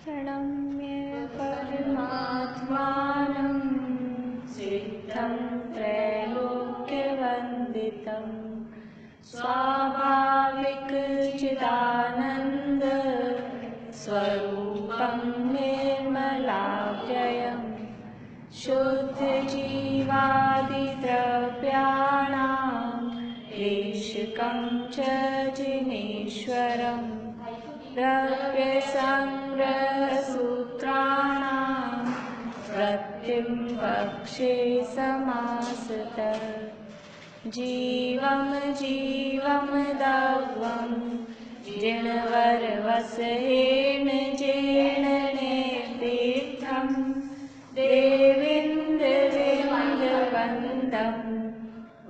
प्रणम्य परमात्मानं सिद्धं त्रैलोक्यवन्दितं स्वाभाविकचिदानन्द स्वरूपं निर्मलाव्ययं शुद्धजीवादिद्रव्याणां देशिकं च जिनेश्वरम् द्रव्यसंग्रहसूत्राणां वृत्तिं वक्षे समासतः जीवं जीवं दग्ध्वं जिणवरवसहेन जेन निर्दीप्तं देवीन्द्रविन्दवन्दं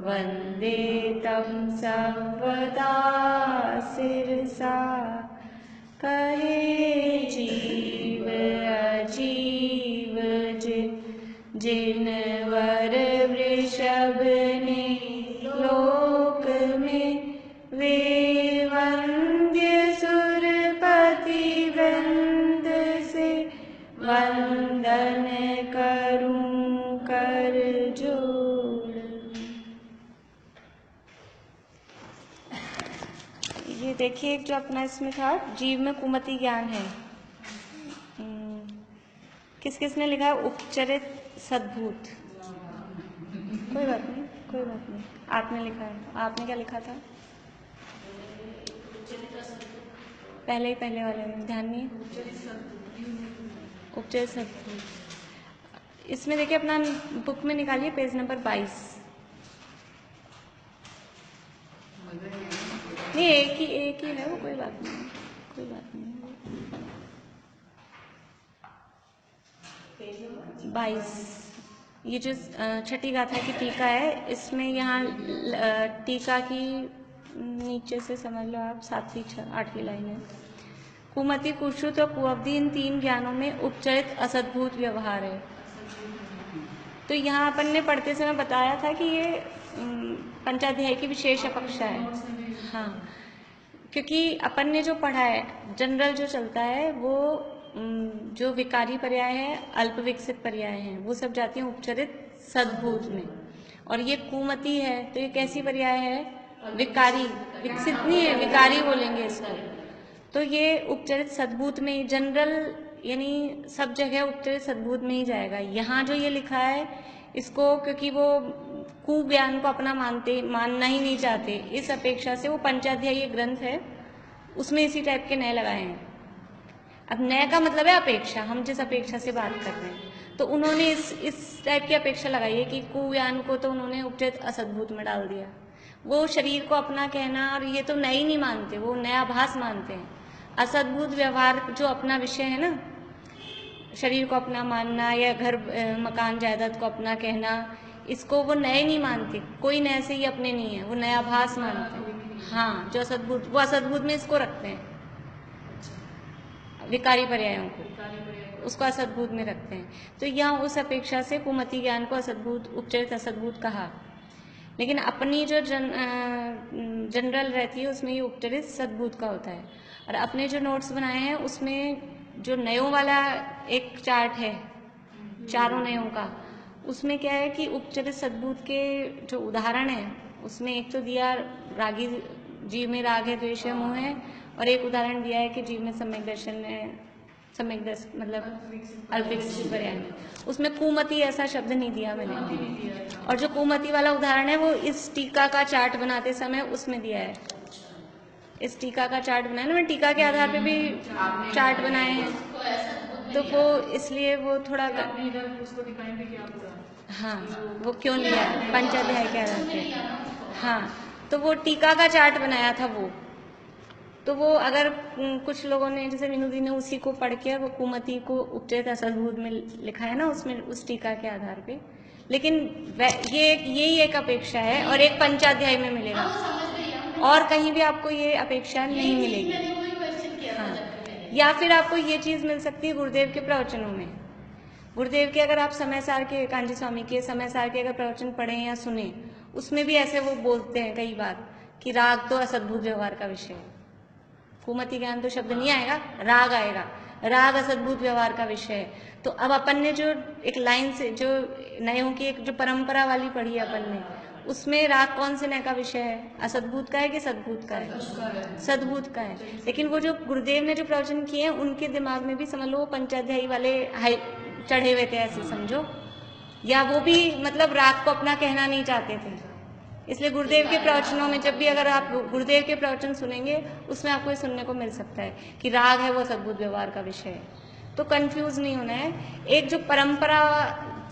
वन्दे तं सर्वदा शिरसा कहे जीव अजीव जिनवर वृषभ ने लोक में वे वंद्य सुरपति वृंद से वंदन करूं कर जोड़। ये देखिए जो अपना इसमें था, जीव में कुमति ज्ञान है। किस किस ने लिखा है? उपचरित सद्भूत। कोई बात नहीं, कोई बात नहीं, आपने लिखा है। आपने क्या लिखा था? पहले वाले में ध्यान नहीं है। उपचरित सद्भूत। इसमें देखिए अपना बुक में निकालिए पेज नंबर 22। नहीं, एक ही है वो, कोई बात नहीं, कोई बात नहीं। 22 ये जो छठी गाथा की टीका है, इसमें यहाँ टीका की नीचे से समझ लो आप 7वीं 8वीं लाइन है। कुमति, कुश्रुत और कुअवधि इन 3 ज्ञानों में उपचरित असद्भूत व्यवहार है। तो यहाँ अपन ने पढ़ते समय बताया था कि ये पंचाध्याय की विशेष अपेक्षा है। हाँ, क्योंकि अपन ने जो पढ़ा है जनरल जो चलता है वो जो विकारी पर्याय है, अल्प विकसित पर्याय हैं, वो सब जाती हैं उपचरित सद्भूत में। और ये कुमति है तो ये कैसी पर्याय है? विकारी, विकसित नहीं है, विकारी बोलेंगे इसको। तो ये उपचरित सद्भूत में जनरल यानी सब जगह उपचरित सद्भूत में ही जाएगा। यहाँ जो ये लिखा है इसको, क्योंकि वो कुज्ञान को अपना मानना ही नहीं चाहते, इस अपेक्षा से वो पंचाध्यायी ग्रंथ है उसमें इसी टाइप के नए लगाए हैं। अब नए का मतलब है अपेक्षा, हम जिस अपेक्षा से बात कर रहे हैं, तो उन्होंने इस टाइप की अपेक्षा लगाई है कि कुज्ञान को तो उन्होंने उपचरित असद्भूत में डाल दिया। वो शरीर को अपना कहना और ये तो नए ही नहीं मानते, वो नयाभास मानते हैं। असद्भूत व्यवहार जो अपना विषय है ना, शरीर को अपना मानना या घर मकान जायदाद को अपना कहना, इसको वो नए नहीं मानते। कोई नए से ही अपने नहीं है, वो नयाभास मानते हैं। हाँ, जो असद्भूत, वो असद्भूत में इसको रखते हैं, विकारी पर्यायों को, उसको असद्भूत में रखते हैं। तो यहाँ उस अपेक्षा से कुमति ज्ञान को असद्भूत, उपचरित असद्भूत कहा। लेकिन अपनी जो जनरल रहती है उसमें ये उपचरित सद्भूत का होता है। और अपने जो नोट्स बनाए हैं उसमें जो नयों वाला एक चार्ट है, चारों नयों का, उसमें क्या है कि उपचरित सद्भूत के जो उदाहरण है उसमें एक तो दिया रागी जीव में राग है, द्वेष है, मोह है, और एक उदाहरण दिया है कि जीव में सम्यक दर्शन है, सम्यक दर्शन मतलब अल्पविकसित पर्याय है। उसमें कुमति ऐसा शब्द नहीं दिया मैंने। और जो कुमति वाला उदाहरण है वो इस टीका का चार्ट बनाते समय उसमें दिया है। इस टीका का चार्ट बनाया ना, मैं टीका के आधार पे भी चार्ट बनाए हैं, तो वो इसलिए वो थोड़ा हाँ, वो क्यों लिया है पंचाध्याय के आधार पे। हाँ, तो वो टीका का चार्ट बनाया था वो, तो वो अगर कुछ लोगों ने जैसे विनोदी ने उसी को पढ़ के वो कुमति को उपचरित असद्भूत में लिखा है ना, उसमें उस टीका के आधार पे। लेकिन यही एक अपेक्षा है और एक पंचाध्याय में मिलेगा, और कहीं भी आपको ये अपेक्षा नहीं मिलेगी। हाँ, या फिर आपको ये चीज़ मिल सकती है गुरुदेव के प्रवचनों में। गुरुदेव के अगर आप समय सार के, कांजी स्वामी के समय सार के अगर प्रवचन पढ़ें या सुने, उसमें भी ऐसे वो बोलते हैं कई बार कि राग तो असद्भुत व्यवहार का विषय है। कुमति ज्ञान तो शब्द नहीं आएगा, राग आएगा। राग असद्भुत व्यवहार का विषय है। तो अब अपन ने जो एक लाइन से जो नयों की एक जो परंपरा वाली पढ़ी है अपन ने, उसमें राग कौन से नय का विषय है? असद्भुत का है कि सद्भुत का है? सद्भुत का है। लेकिन वो जो गुरुदेव ने जो प्रवचन किए हैं उनके दिमाग में भी समझ लो वो पंचाध्यायी वाले हाई चढ़े हुए थे, ऐसे समझो, या वो भी मतलब राग को अपना कहना नहीं चाहते थे। इसलिए गुरुदेव के प्रवचनों में जब भी अगर आप गुरुदेव के प्रवचन सुनेंगे उसमें आपको ये सुनने को मिल सकता है कि राग है वो सद्भुत व्यवहार का विषय है। तो कंफ्यूज नहीं होना है। एक जो परंपरा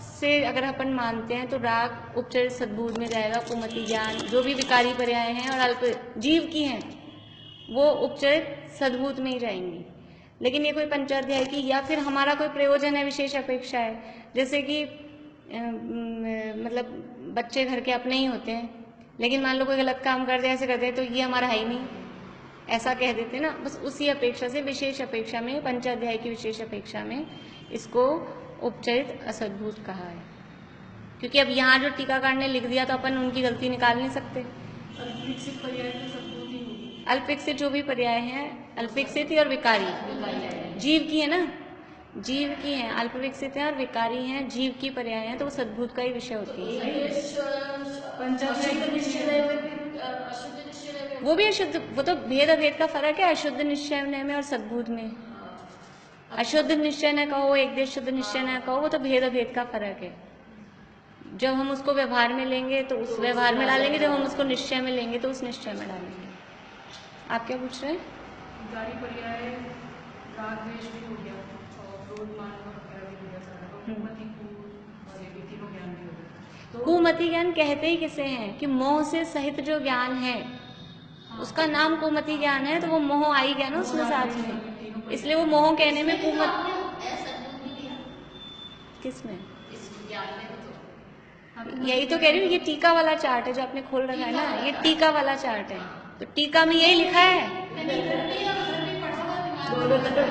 से अगर अपन मानते हैं तो राग उपचरित सद्भुत में जाएगा, कुमति ज्ञान जो भी विकारी पर्याय हैं और अल्प जीव की हैं वो उपचरित सद्भुत में ही जाएंगी। लेकिन ये कोई पंचाध्याय की या फिर हमारा कोई प्रयोजन है, विशेष अपेक्षा है, जैसे कि मतलब बच्चे घर के अपने ही होते हैं, लेकिन मान लो कोई गलत काम कर दे, ऐसे कर दे, तो ये हमारा है ही नहीं, ऐसा कह देते ना। बस उसी अपेक्षा से विशेष अपेक्षा में, पंचाध्याय की विशेष अपेक्षा में इसको उपचरित असद्भुत कहा है। क्योंकि अब यहाँ जो टीकाकार ने लिख दिया तो अपन उनकी गलती निकाल नहीं सकते। अल्पविकसित पर्याय तो सद्भुत ही होगी। अल्पविकसित जो भी पर्याय हैं, अल्पविकसित ही और विकारी जीव की है ना, जीव की हैं, अल्पविकसित हैं और विकारी हैं, जीव की पर्याय हैं, तो वो सद्भुत का ही विषय होती है। वो भी अशुद्ध, वो तो भेद अभेद का फर्क है अशुद्ध निश्चय में और सद्भुत में। अशुद्ध निश्चय न कहो, एक देश शुद्ध निश्चय न कहो, वो तो भेद अभेद का फर्क है। जब हम उसको व्यवहार में लेंगे तो उस व्यवहार में डालेंगे, जब हम उसको निश्चय में लेंगे तो उस निश्चय में डालेंगे। आप क्या पूछ रहे हैं? विकारी पर्याय राग द्वेष भी हो गया और क्रोध मान वगैरह भी हो गया सारा, और कुमति और ये भी तीनों ज्ञान भी हो गया। कुमति ज्ञान कहते ही किसे हैं कि मोह से सहित जो ज्ञान है उसका नाम कुमति ज्ञान है, तो वो मोह आई गया ना उसमें साथ में, इसलिए वो मोह कहने में कुमत किसमें, यही तो कह रही हूँ, ये टीका वाला चार्ट है जो आपने खोल रखा है ना, ये टीका वाला चार्ट है, तो टीका में यही लिखा है।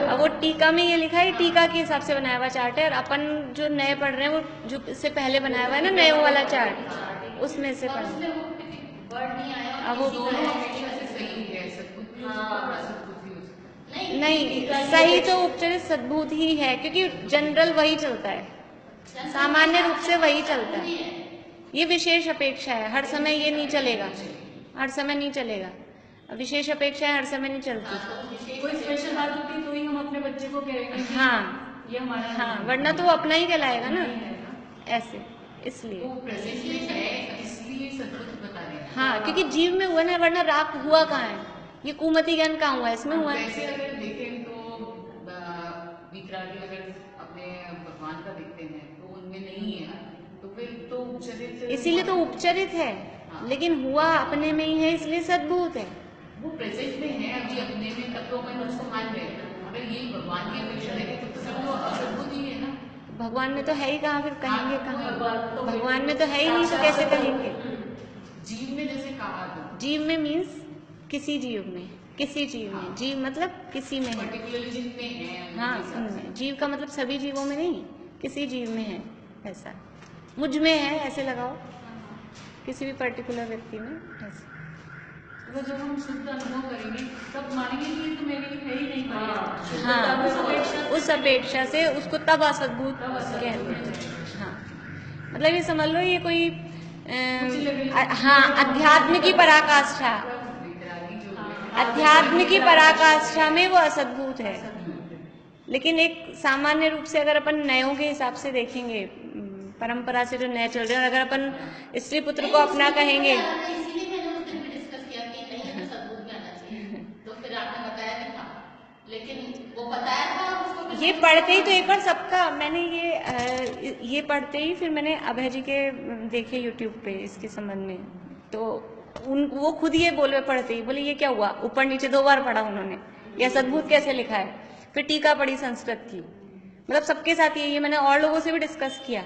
अब वो टीका में ये लिखा है, टीका के हिसाब से बनाया हुआ चार्ट है, और अपन जो नए पढ़ रहे हैं वो जो इससे पहले बनाया हुआ है ना नए वाला चार्ट, उसमें से पढ़। अब वो नहीं, सही तो उपचरित सद्भुत ही है, क्योंकि जनरल वही चलता है, सामान्य रूप से वही चलता है। ये विशेष अपेक्षा है, हर समय ये नहीं चलेगा, हर समय नहीं चलेगा। विशेष अपेक्षा है, हर समय नहीं चलती। कोई स्पेशल बात होती है तो ही हम अपने बच्चे को कहेंगे कि हाँ ये हमारा, हाँ, वरना तो वो अपना ही कहलाएगा ना ऐसे, इसलिए वो प्रेजेंट में है इसलिए सद्भुत बता रहे हैं। हाँ, क्योंकि जीव में हुआ ना, वरना राग हुआ कहाँ है, ये कुमति ज्ञान कहाँ हुआ है, इसमें हुआ है। वैसे अगर देखें तो विकरागी अगर अपने भगवान का देखते हैं तो उनमें नहीं है, तो फिर तो उपचरित, इसीलिए तो उपचरित है, लेकिन हुआ अपने में ही है, इसलिए सद्भुत है। वो प्रेजेंट में है अभी अपने में, तब तो अपन उसको मान रहे हैं। अगर यही भगवान की अपेक्षा देखें तो सब तो असद्भुत ही है ना। भगवान में तो है ही कहाँ, फिर कहेंगे कहाँ? भगवान में तो है ही नहीं, तो कैसे कहेंगे? जीव में जैसे कहा तो जीव में मीन्स किसी जीव में, किसी जीव में, जीव मतलब किसी में है, पर्टिकुलर जिनमें है। हाँ उनमें, जीव का मतलब सभी जीवों में नहीं, किसी जीव में है, ऐसा मुझ में है ऐसे लगाओ, किसी भी पर्टिकुलर व्यक्ति में ऐसे। तो जब हम शुद्ध अनुभव करेंगे तब मानेंगे कि ये तो मेरे लिए है ही नहीं पर्याय। हाँ, उस अपेक्षा से उसको तब असद्भुत कहते हैं। हाँ, मतलब ये समझ लो ये कोई हाँ, अध्यात्म की पराकाष्ठा, अध्यात्म की पराकाष्ठा में वो असद्भुत है। लेकिन एक सामान्य रूप से अगर अपन नयों के हिसाब से देखेंगे, परंपरा से जो नए चल रहे हैं, और अगर अपन स्त्री पुत्र को अपना कहेंगे, ये पढ़ते ही तो एक बार सबका मैंने ये पढ़ते ही फिर मैंने अभय जी के देखे यूट्यूब पे इसके संबंध में, तो वो खुद ये बोले पढ़ते ही, बोले ये क्या हुआ, ऊपर नीचे 2 बार पढ़ा उन्होंने, यह सद्भुत कैसे लिखा है, फिर टीका पढ़ी संस्कृत की। मतलब सबके साथ ये मैंने और लोगों से भी डिस्कस किया,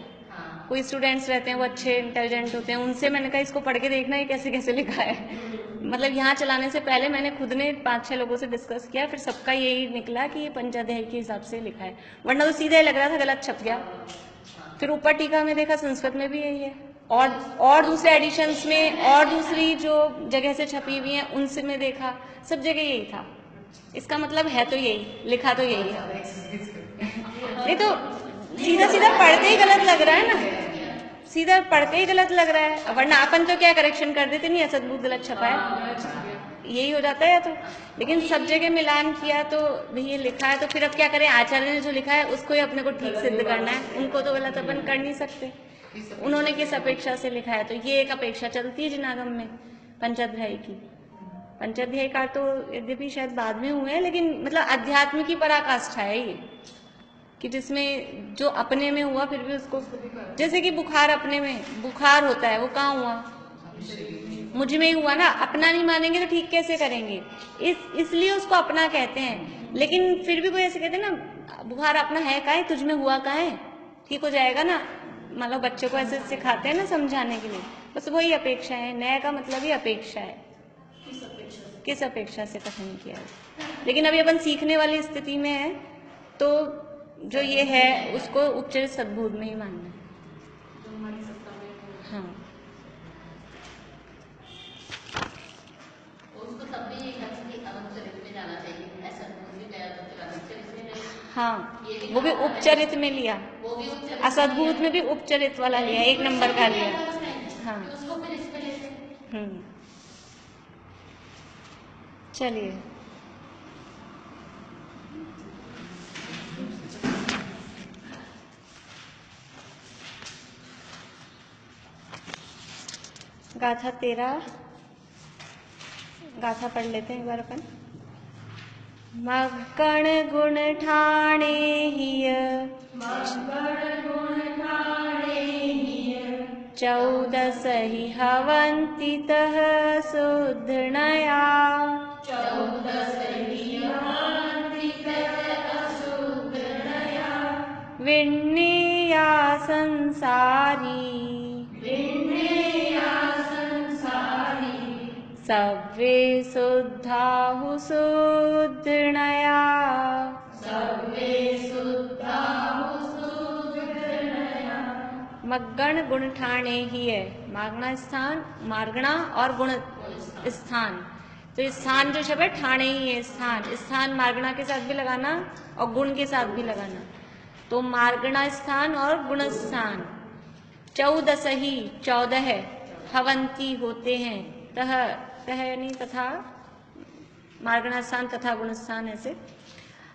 कोई स्टूडेंट्स रहते हैं वो अच्छे इंटेलिजेंट होते हैं, उनसे मैंने कहा इसको पढ़ के देखना ये कैसे कैसे लिखा है। मतलब यहाँ चलाने से पहले मैंने खुद ने 5-6 लोगों से डिस्कस किया, फिर सबका यही निकला कि ये पंचाध्याय के हिसाब से लिखा है, वरना तो सीधा ही लग रहा था गलत छप गया। फिर ऊपर टीका में देखा संस्कृत में भी यही है, और दूसरे एडिशंस में और दूसरी जो जगह से छपी हुई हैं उनसे में देखा, सब जगह यही था। इसका मतलब है तो यही, लिखा तो यही है। नहीं तो सीधा सीधा पढ़ते ही गलत लग रहा है ना, सीधा पढ़ते ही गलत लग रहा है, वरना अपन तो क्या करेक्शन कर देते, नहीं असदभूत गलत छपा है, यही हो जाता है या तो। लेकिन सब जगह मिलान किया तो भैया लिखा है, तो फिर अब क्या करें, आचार्य ने जो लिखा है उसको ही अपने को ठीक सिद्ध करना है, उनको तो गलत अपन कर नहीं सकते, उन्होंने किस अपेक्षा से लिखा है। तो ये एक अपेक्षा चलती है जिनागम में पंचाध्यायी की। पंचाध्यायी का तो यद्यपि शायद बाद में हुए हैं, लेकिन मतलब अध्यात्म की पराकाष्ठा है ये, कि जिसमें जो अपने में हुआ फिर भी उसको, जैसे कि बुखार अपने में बुखार होता है, वो कहाँ हुआ, मुझ में ही हुआ ना, अपना नहीं मानेंगे तो ठीक कैसे करेंगे, इसलिए उसको अपना कहते हैं। लेकिन फिर भी कोई ऐसे कहते हैं ना, बुखार अपना है का है, तुझ में हुआ का है, ठीक हो जाएगा ना, मतलब बच्चे को ऐसे सिखाते हैं ना समझाने के लिए, बस वही अपेक्षा है। नया का मतलब ही अपेक्षा है, किस अपेक्षा से कथन किया है। लेकिन अभी अपन सीखने वाली स्थिति में है, तो जो ये है उसको उपचरित सद्भूत में ही मानना है। हाँ, उसको तब भी एक अनुचरित में जाना चाहिए, ऐसा भी गया तो अनुचरित में नहीं। हाँ, वो भी उपचरित में लिया, वो भी उपचरित, असद्भूत में भी उपचरित वाला लिया, एक नंबर का लिया। हाँ, उसको फिर इसमें लेते। चलिए गाथा 13 गाथा पढ़ लेते हैं एक बार अपन। मक्कण गुण ठाणे हिय, 14 ही हवन्ति तह सुधृणया, विण्णेया संसारी, सव्वे शुद्धाहु सुधृणया। मग्गण गुण ठाणे ही है, मागणा स्थान, मार्गणा और गुण स्थान। तो ये स्थान जो शब्द है ठाणे ही है, स्थान, स्थान मार्गणा के साथ भी लगाना और गुण के साथ भी लगाना, तो मार्गणा स्थान और गुण स्थान। 14 ही 14 हवंती होते हैं, तह यानी तथा, मार्गणा स्थान तथा गुण स्थान ऐसे।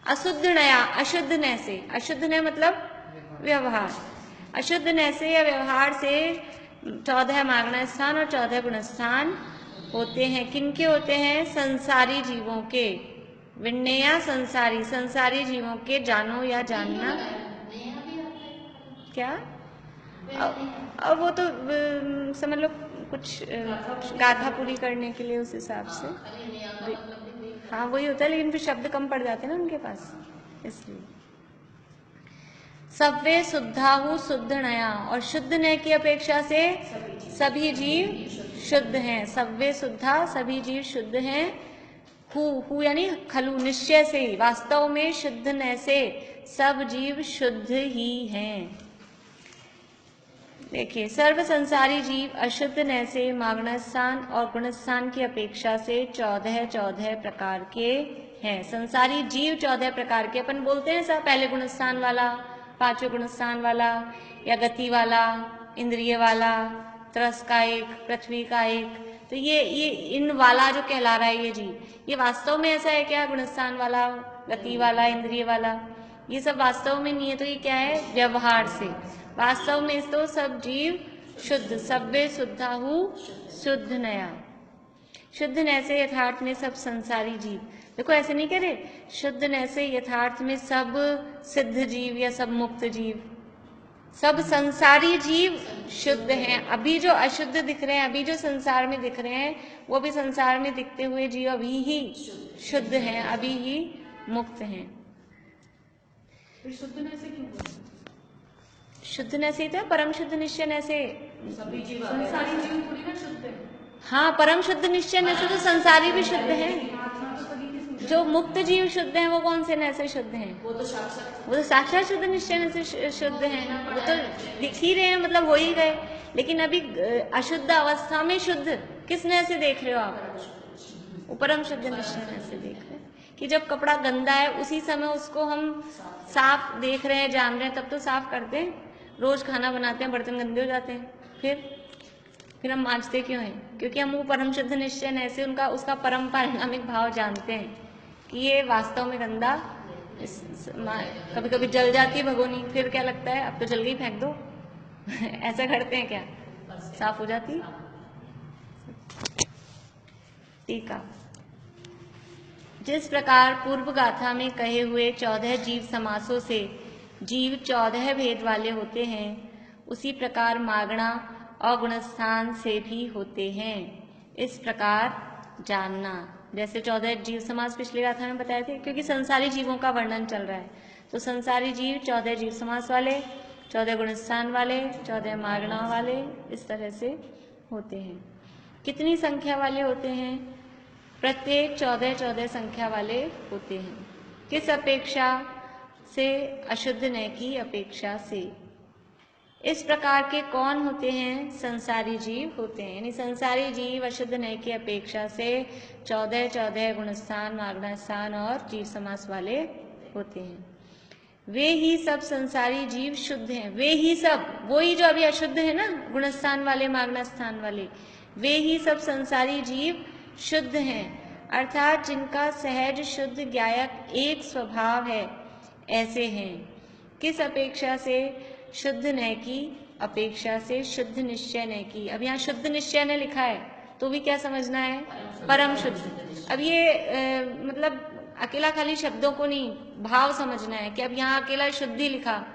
अशुद्ध नया, अशुद्ध न से, अशुद्ध न मतलब व्यवहार, अशुद्ध न से या व्यवहार से 14 मार्गणा स्थान और 14 गुण स्थान होते हैं। किनके होते हैं? संसारी जीवों के। विण्णेया संसारी, संसारी जीवों के, जानो या जानना। क्या अब वो तो समझ लो कुछ गाथा पूरी करने के लिए उस हिसाब से, हाँ वही होता है, लेकिन फिर शब्द कम पड़ जाते हैं ना उनके पास, इसलिए। सव्वे शुद्धाहु शुद्ध नया, और शुद्ध नय की अपेक्षा से सभी जीव शुद्ध हैं। सव्वे शुद्धा, सभी जीव शुद्ध हैं। हु यानी खलु, निश्चय से, वास्तव में शुद्ध नय से सब जीव शुद्ध ही हैं। देखिए, सर्व संसारी जीव अशुद्ध नय से मागणस्थान और गुणस्थान की अपेक्षा से 14 प्रकार के हैं। संसारी जीव 14 प्रकार के, अपन बोलते हैं सब, पहले गुणस्थान वाला, 5वें गुणस्थान वाला, या गति वाला, इंद्रिय वाला, तरस का एक, पृथ्वी का एक, तो ये इन वाला जो कहला रहा है ये जीव, ये वास्तव में ऐसा है क्या? गुणस्थान वाला, गति वाला, इंद्रिय वाला, ये सब वास्तव में नहीं है। तो ये क्या है? व्यवहार से। वास्तव में तो सब जीव शुद्ध, सव्वे शुद्धाहु शुद्ध नया। शुद्ध नय से यथार्थ में सब संसारी जीव, देखो ऐसे नहीं कह रहे शुद्ध नय से यथार्थ में सब सिद्ध जीव या सब मुक्त जीव, सब संसारी जीव शुद्ध हैं। अभी जो अशुद्ध दिख रहे हैं, अभी जो संसार में दिख रहे हैं, वो भी संसार में दिखते हुए जीव अभी ही शुद्ध हैं, अभी ही मुक्त हैं। शुद्ध नय से क्यों बोला? शुद्ध न से तो परम शुद्ध निश्चय न से, सभी जीव, संसारी जीव थोड़ी ना शुद्ध है। हाँ, परम शुद्ध निश्चय न से तो संसारी भी शुद्ध हैं। आत्मा तो सभी की शुद्ध है। जो मुक्त जीव शुद्ध हैं वो कौन से न से शुद्ध हैं? वो तो साक्षात, वो तो साक्षात शुद्ध निश्चय न से शुद्ध हैं, वो तो दिख ही रहे हैं, मतलब हो ही गए। लेकिन अभी अशुद्ध अवस्था में शुद्ध किस न से देख रहे हो आप? वो परम शुद्ध निश्चय न से देख रहे हैं, कि जब कपड़ा गंदा है उसी समय उसको हम साफ देख रहे हैं, जान रहे हैं, तब तो साफ करते हैं। रोज खाना बनाते हैं, बर्तन गंदे हो जाते हैं, फिर हम मांजते क्यों हैं? क्योंकि हम वो परम शुद्ध निश्चय ऐसे उनका उसका परम पारिणामिक भाव जानते हैं कि ये वास्तव में गंदा, कभी कभी जल जाती है भगोनी, फिर क्या लगता है अब तो जल गई, फेंक दो। ऐसा करते हैं क्या? साफ हो जाती है। टीका। जिस प्रकार पूर्व गाथा में कहे हुए 14 जीव समासों से जीव 14 भेद वाले होते हैं, उसी प्रकार मागणा और गुणस्थान से भी होते हैं। इस प्रकार जानना, जैसे 14 जीव समास पिछले गाथा में बताए थे, क्योंकि संसारी जीवों का वर्णन चल रहा है, तो संसारी जीव 14 जीव समास वाले, 14 गुणस्थान वाले, 14 मागणा वाले, इस तरह से होते हैं। कितनी संख्या वाले होते हैं? प्रत्येक 14 संख्या वाले होते हैं। किस अपेक्षा से? अशुद्ध नय की अपेक्षा से। इस प्रकार के कौन होते हैं? संसारी जीव होते हैं। यानी संसारी जीव अशुद्ध नय की अपेक्षा से 14 गुणस्थान, मागणा स्थान और जीव समास वाले होते हैं। वे ही सब संसारी जीव शुद्ध हैं। वे ही सब, वो ही जो अभी अशुद्ध है ना, गुणस्थान वाले, मागणा स्थान वाले, वे ही सब संसारी जीव शुद्ध हैं, अर्थात जिनका सहज शुद्ध ज्ञायक एक स्वभाव है, ऐसे हैं। किस अपेक्षा से? शुद्ध नय की अपेक्षा से, शुद्ध निश्चय नय की। अब यहाँ शुद्ध निश्चय ने लिखा है तो भी क्या समझना है? परम शुद्ध। अब ये मतलब अकेला खाली शब्दों को नहीं, भाव समझना है कि अब यहाँ अकेला शुद्धि लिखा,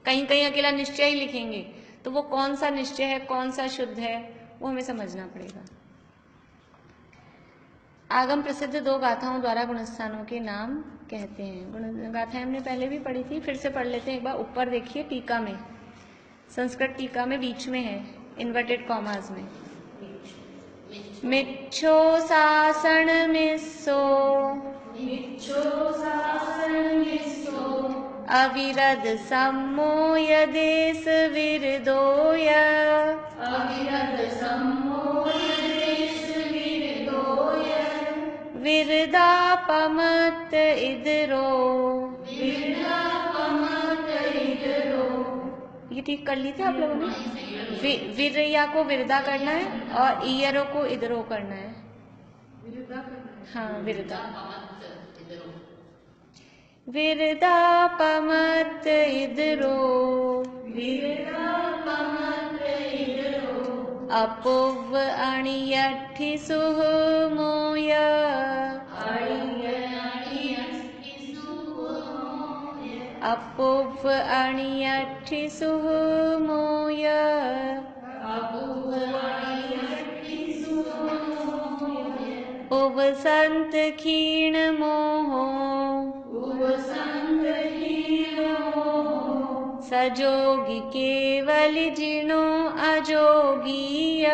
कहीं कहीं अकेला निश्चय ही लिखेंगे, तो वो कौन सा निश्चय है, कौन सा शुद्ध है, वो हमें समझना पड़ेगा। आगम प्रसिद्ध 2 गाथाओं द्वारा गुणस्थानों के नाम कहते हैं। गाथाएं हमने पहले भी पढ़ी थी, फिर से पढ़ लेते हैं एक बार। ऊपर देखिए टीका में, संस्कृत टीका में बीच में है, इन्वर्टेड कॉमास में, मिच्छो सासण मिस्सो, अविरद सम्मोय देश विरदोय, विरदापमत इदरो। ये ठीक कर ली थी आप लोगों ने? विरया को विरदा करना है और ईयरो को इदरो करना है। हाँ, विरदा। विरदापमत इदरो, अपुव अणियठि सुह मोय, अपुव अणियठि सुह मोय, उवसंत क्षीण मोहो, सजोगी केवल जिनो अजोगीय,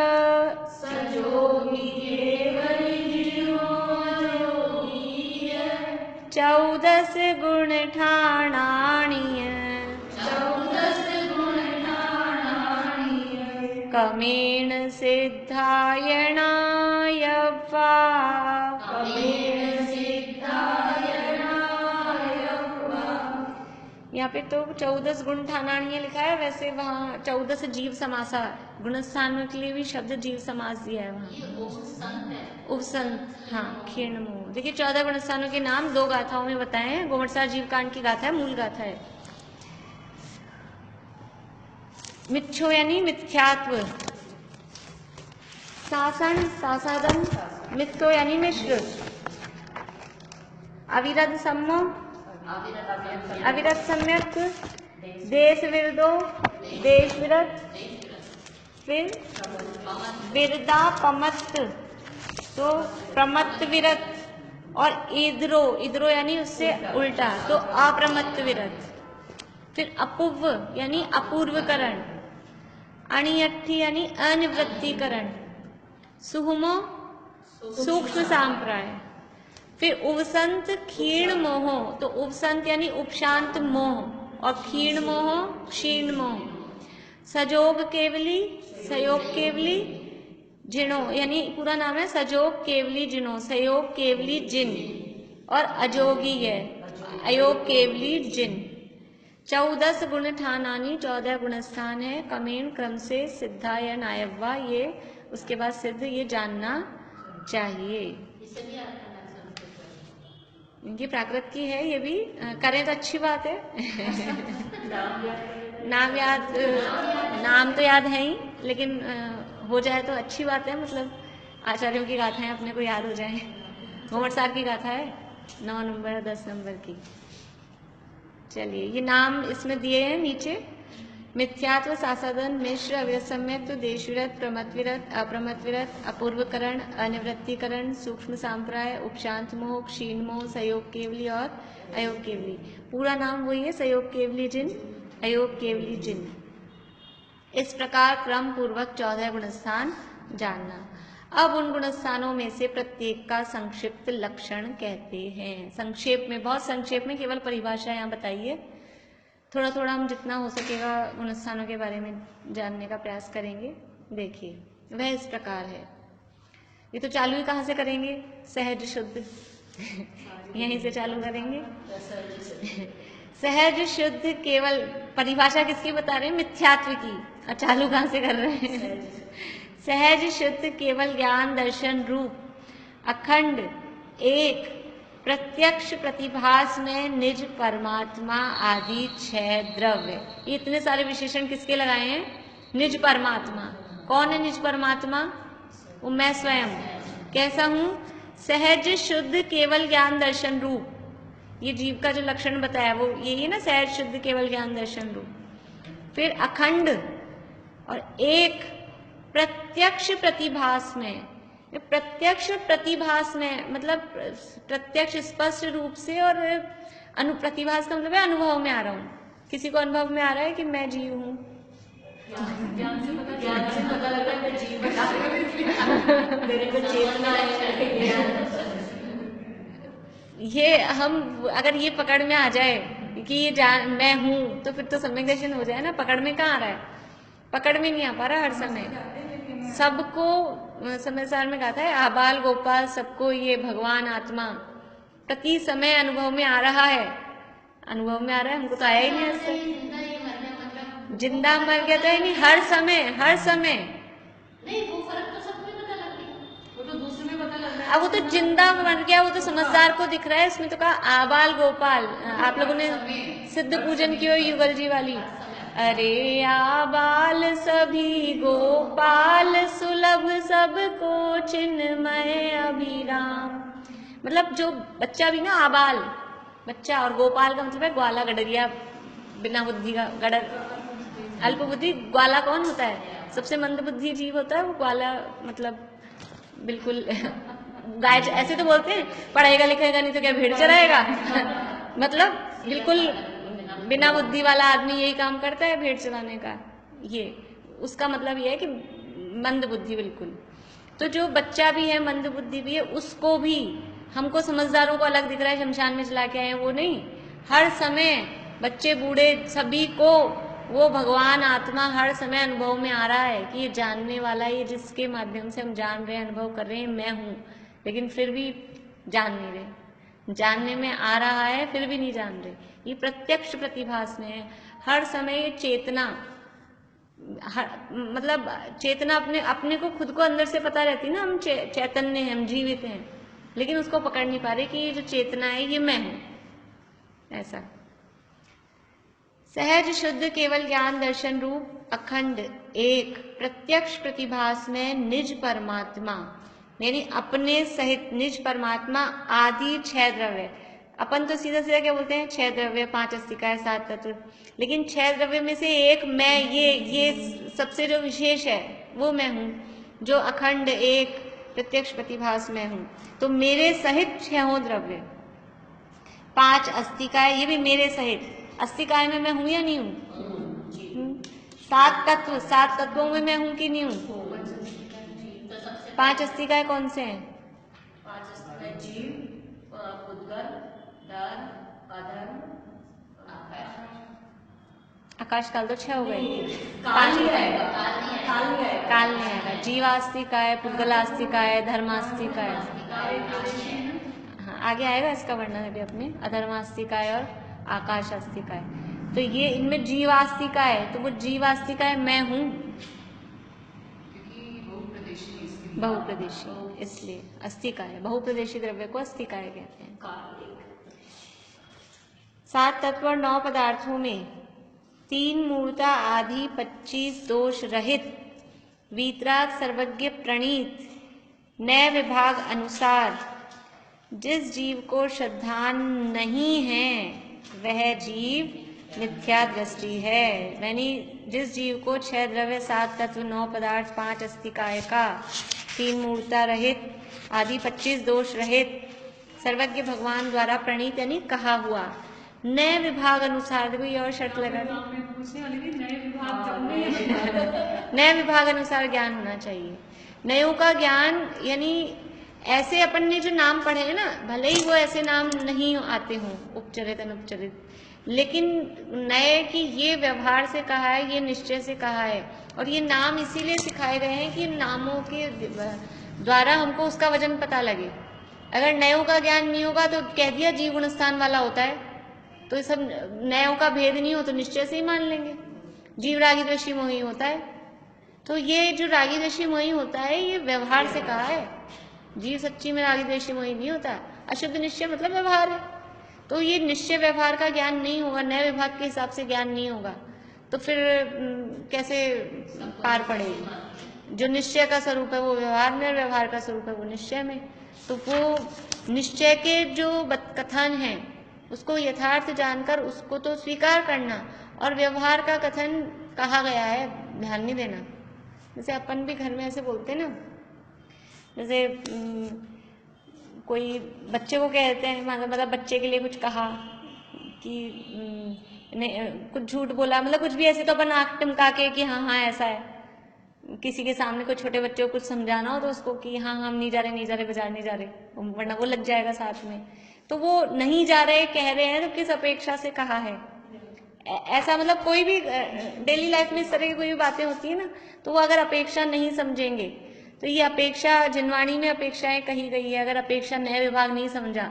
14 गुण ठाणाणीय, कमेण सिद्धायणाय वा, यहाँ पे तो 14 गुण ठाणाणीय लिखा है, वैसे वहाँ 14 जीव समासा, गुणस्थान के लिए भी शब्द जीव समास दिया है वहाँ। उपसंत, हाँ, क्षीण मोह। देखिए 14 गुणस्थानों के नाम 2 गाथाओं में बताए हैं। गोमटसार जीव कांड की गाथा है, मूल गाथा है। मिच्छो यानी मिथ्यात्व, सासन सासादन, मिथ्यो यानी मिश्र, अविरद सम्मो, अविरत सम्यक, देश विरदो, देश विरत, फिर विरदा पमत्त, तो प्रमत्त विरत, और इद्रो, इद्रो यानी उससे उल्टा, तो अप्रमत्त विरत, फिर अपूर्व यानी अपूर्वकरण, अणियट्ठी यानी अनिवृत्तिकरण, सुहुमो सूक्ष्म सांप्राय, फिर उपसंत क्षीण मोह, तो उपसंत यानी उपशांत मोह, और क्षीण मोह क्षीण मोह, सजोग केवली, सयोग केवली, जिनो यानी पूरा नाम है सजोग केवली जिनो, सयोग केवली जिन, और अजोगी है, अयोग केवली जिन। 14 गुण ठानानी, 14 गुण स्थान है। कमेन क्रम से सिद्धा या नायव्वा, ये उसके बाद सिद्ध, ये जानना चाहिए। इससे भी अर्थ करना संस्कृत इनकी प्राकृत की है, ये भी करें तो अच्छी बात है। नाम तो याद है ही, लेकिन हो जाए तो अच्छी बात है। मतलब आचार्यों की गाथाएं अपने को याद हो जाए। घूमट साहब की गाथा है 9 नंबर 10 नंबर की। चलिए, ये नाम इसमें दिए हैं नीचे। मिथ्यात्व, सासादन, मिश्र, अव्यसम्यक, देशविरत, प्रमतविरत, अप्रमतविरत, अपूर्वकरण, अनिवृत्तिकरण, सूक्ष्म सांप्राय, उपशांत मोह, क्षीण मोह, सहयोग केवली और अयोग केवली। पूरा नाम वही है, सहयोग केवली जिन, अयोग केवली जिन। इस प्रकार क्रम पूर्वक 14 गुणस्थान जानना। अब उन गुणस्थानों में से प्रत्येक का संक्षिप्त लक्षण कहते हैं। संक्षेप में, बहुत संक्षेप में, केवल परिभाषा यहाँ बताइए। थोड़ा थोड़ा हम जितना हो सकेगा गुणस्थानों के बारे में जानने का प्रयास करेंगे। देखिए, वह इस प्रकार है। ये तो चालू ही कहाँ से करेंगे? सहज शुद्ध यहीं से चालू करेंगे। सहज शुद्ध केवल, परिभाषा किसकी बता रहे हैं? मिथ्यात्व की। और चालू कहाँ से कर रहे हैं? सहज शुद्ध केवल ज्ञान दर्शन रूप, अखंड एक, प्रत्यक्ष प्रतिभास में निज परमात्मा आदि 6 द्रव्य। ये इतने सारे विशेषण किसके लगाए हैं? निज परमात्मा। कौन है निज परमात्मा? वो मैं स्वयं। कैसा हूं? सहज शुद्ध केवल ज्ञान दर्शन रूप। ये जीव का जो लक्षण बताया वो यही ना, सहज शुद्ध केवल ज्ञान दर्शन रूप। फिर अखंड और एक, प्रत्यक्ष प्रतिभास में। प्रत्यक्ष प्रतिभास में मतलब प्रत्यक्ष स्पष्ट रूप से, और प्रतिभास का मतलब है अनुभव में आ रहा हूँ। किसी को अनुभव में आ रहा है कि मैं जीव हूँ? ज्ञान से पता लगा मैं जीव बता रही हूँ, मेरे को चेतना है। ये हम अगर ये पकड़ में आ जाए कि ये मैं हूँ, तो फिर तो सम्यक दर्शन हो जाए ना। पकड़ में कहाँ आ रहा है? पकड़ में नहीं आ पा रहा हर समय। सबको समय सार में कहा था, आबाल गोपाल सबको ये भगवान आत्मा प्रति समय अनुभव में आ रहा है। अनुभव में आ रहा है, हमको तो आया ही नहीं ऐसे। जिंदा मर गया तो है नहीं, हर समय हर समय। नहीं, वो फर्क तो सबको ही पता लग गया। वो तो दूसरे में पता लग रहा है। अब वो तो जिंदा मर गया, वो तो समझदार को दिख रहा है। इसमें तो कहा आबाल गोपाल। आप लोगों ने सिद्ध पूजन की हो युगल जी वाली, अरे आबाल सभी गोपाल सुलभ सबको चिन्मय अभिराम। मतलब जो बच्चा भी ना, आबाल बच्चा, और गोपाल का मतलब है ग्वाला, गडरिया, बिना बुद्धि का गडर, अल्प बुद्धि। ग्वाला कौन होता है? सबसे मंद बुद्धि जीव होता है वो ग्वाला। मतलब बिल्कुल गाय, ऐसे तो बोलते हैं पढ़ेगा लिखेगा नहीं तो क्या भेड़ चराएगा। मतलब बिल्कुल बिना बुद्धि वाला आदमी यही काम करता है, भेड़ चराने का। ये उसका मतलब ये है कि मंद बुद्धि बिल्कुल। तो जो बच्चा भी है, मंद बुद्धि भी है, उसको भी, हमको समझदारों को अलग दिख रहा है, शमशान में चला के आए, वो नहीं। हर समय बच्चे बूढ़े सभी को वो भगवान आत्मा हर समय अनुभव में आ रहा है कि ये जानने वाला, ये जिसके माध्यम से हम जान रहे हैं, अनुभव कर रहे हैं, मैं हूँ। लेकिन फिर भी जान नहीं रहे। जानने में आ रहा है, फिर भी नहीं जान रहे। ये प्रत्यक्ष प्रतिभास में है। हर समय ये चेतना, मतलब चेतना अपने को, खुद को अंदर से पता रहती है ना, हम चैतन्य हैं, हम जीवित हैं, लेकिन उसको पकड़ नहीं पा रहे कि ये जो चेतना है ये मैं हूं। ऐसा सहज शुद्ध केवल ज्ञान दर्शन रूप, अखंड एक, प्रत्यक्ष प्रतिभास में निज परमात्मा, यानी अपने सहित निज परमात्मा आदि 6 द्रव्य। अपन तो सीधा सीधा क्या बोलते हैं? 6 द्रव्य, 5 अस्तिकाएं, 7 तत्व। लेकिन 6 द्रव्य में से एक मैं, ये सबसे जो विशेष है वो मैं हूँ, जो अखंड एक प्रत्यक्ष प्रतिभास में हूँ। तो मेरे सहित 6 द्रव्य, 5 अस्तिकाएं, ये भी मेरे सहित। अस्तिकाएं में मैं हूँ या नहीं हूँ? 7 तत्व, 7 तत्वों में मैं हूँ कि नहीं हूँ? 5 अस्तिकाएं कौन से हैं? 5 अस्तिकाएं जीव, पुद्गल, धर्म, अधर्म, आकाश काल तो 6 हो गए। काल नहीं आएगा, काल नहीं आएगा। जीवास्तिकाय, पुद्गलास्तिकाय, धर्मास्तिकाय। हाँ, आगे आएगा इसका वर्णन अभी अपने अधर्मास्तिकाय और आकाशास्तिकाय। तो ये इनमें जीवास्तिका है, तो वो जीवास्तिका है मैं हूँ, क्योंकि बहुप्रदेशी है इसलिए। बहुप्रदेशी इसलिए अस्तिका है, बहुप्रदेशी द्रव्य को अस्तिकाय कहते हैं। 7 तत्व और 9 पदार्थों में 3 मूर्ता आदि 25 दोष रहित वीतराग सर्वज्ञ प्रणीत नए विभाग अनुसार जिस जीव को श्रद्धान नहीं है वह जीव मिथ्या दृष्टि है। यानी जिस जीव को 6 द्रव्य 7 तत्व 9 पदार्थ 5 अस्तिकाय का 3 मूर्ता रहित आदि 25 दोष रहित सर्वज्ञ भगवान द्वारा प्रणीत यानी कहा हुआ नए विभाग अनुसार, देखो ये और शर्त लगा दी, पूछने वाली थी नए विभाग जब में नए विभाग अनुसार ज्ञान होना चाहिए। नयों का ज्ञान यानी ऐसे अपन ने जो नाम पढ़े हैं ना, भले ही वो ऐसे नाम नहीं आते हों उपचरित अनुपचरित, लेकिन नए की ये व्यवहार से कहा है, ये निश्चय से कहा है, और ये नाम इसीलिए सिखाए गए हैं कि नामों के द्वारा हमको उसका वजन पता लगे। अगर नयों का ज्ञान नहीं होगा तो कह दिया जीव गुण स्थान वाला होता है, तो ये सब नयों का भेद नहीं हो तो निश्चय से ही मान लेंगे जीव रागी द्वेषी मोही होता है। तो ये जो रागी द्वेषी मोही होता है ये व्यवहार से कहा है, जीव सच्ची में रागी द्वेषी मोही नहीं होता। अशुद्ध निश्चय मतलब व्यवहार है, तो ये निश्चय व्यवहार का ज्ञान नहीं होगा, नए विभाग के हिसाब से ज्ञान नहीं होगा, तो फिर कैसे पार पड़ेगी। जो निश्चय का स्वरूप है वो व्यवहार में, व्यवहार का स्वरूप है वो निश्चय में। तो वो निश्चय के जो कथन है उसको यथार्थ जानकर उसको तो स्वीकार करना, और व्यवहार का कथन कहा गया है ध्यान नहीं देना। जैसे अपन भी घर में ऐसे बोलते हैं ना, जैसे कोई बच्चे को कहते हैं, मतलब बच्चे के लिए कुछ कहा कि कुछ झूठ बोला, मतलब कुछ भी ऐसे, तो अपन आँख टिमका के कि हाँ हाँ ऐसा है। किसी के सामने कोई छोटे बच्चे को कुछ समझाना हो तो उसको कि हाँ हम नहीं जा रहे बाजार नहीं जा रहे, वरना वो लग जाएगा साथ में। तो वो नहीं जा रहे कह रहे हैं तो किस अपेक्षा से कहा है, ऐसा मतलब कोई भी डेली लाइफ में इस तरह की कोई भी बातें होती है ना, तो वो अगर अपेक्षा नहीं समझेंगे तो ये अपेक्षा जिनवाणी में अपेक्षाएं कही गई है, अगर अपेक्षा नए विभाग नहीं समझा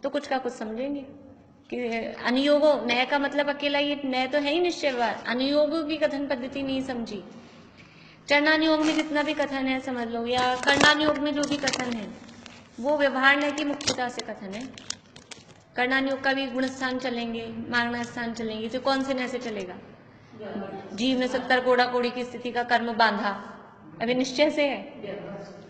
तो कुछ का कुछ समझेंगे कि अनुयोगो, नए का मतलब अकेला ये नए तो है ही निश्चय व्यवहार, अनुयोगो की कथन पद्धति नहीं समझी। चरणानुयोग में जितना भी कथन है समझ लो, या कर्णानुयोग में जो भी कथन है वो व्यवहार नय की मुख्यता से कथन है। कर्णानुयोग का भी गुण स्थान चलेंगे, मागना स्थान चलेंगे, तो कौन से नय से चलेगा। जीव ने 70 कोड़ा कोड़ी की स्थिति का कर्म बांधा, अभी निश्चय से है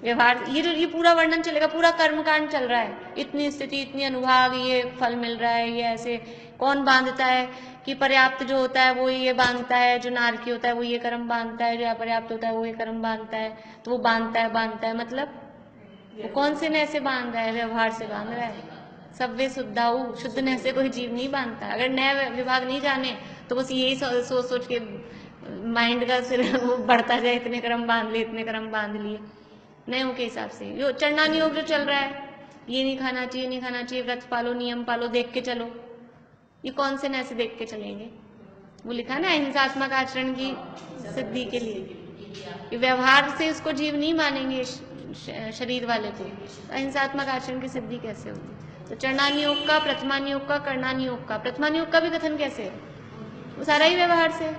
व्यवहार, ये पूरा वर्णन चलेगा, पूरा कर्मकांड चल रहा है, इतनी स्थिति इतनी अनुभाग, ये फल मिल रहा है, ये ऐसे कौन बांधता है कि पर्याप्त जो होता है वो ये बांधता है, जो नारकी होता है वो ये कर्म बांधता है, जो अपर्याप्त होता है वो ये कर्म बांधता है, तो वो बांधता है मतलब वो कौन से नय से बांध रहा है, व्यवहार से बांध रहा है। सव्वे शुद्धाऊ, शुद्ध नय से कोई जीव नहीं बांधता। अगर नय विभाग नहीं जाने तो बस यही सोच सोच के माइंड का सिर वो बढ़ता जाए, इतने कर्म बांध लिए, इतने कर्म बांध लिए, नयों के हिसाब से। यो चरणानुयोग जो चल रहा है, ये नहीं खाना चाहिए, नहीं खाना चाहिए, व्रत पालो, नियम पालो, देख के चलो, ये कौन से नय से देख के चलेंगे। वो लिखा ना अहिंसात्मक आचरण की सिद्धि के लिए, व्यवहार से उसको जीव नहीं मानेंगे शरीर वाले को, अहिंसात्मक आचरण की सिद्धि कैसे होगी। तो चरणानुयोग का, प्रथमानुयोग का, कर्णानुयोग का, प्रथमानुयोग का भी कथन कैसे है, वो सारा ही व्यवहार से,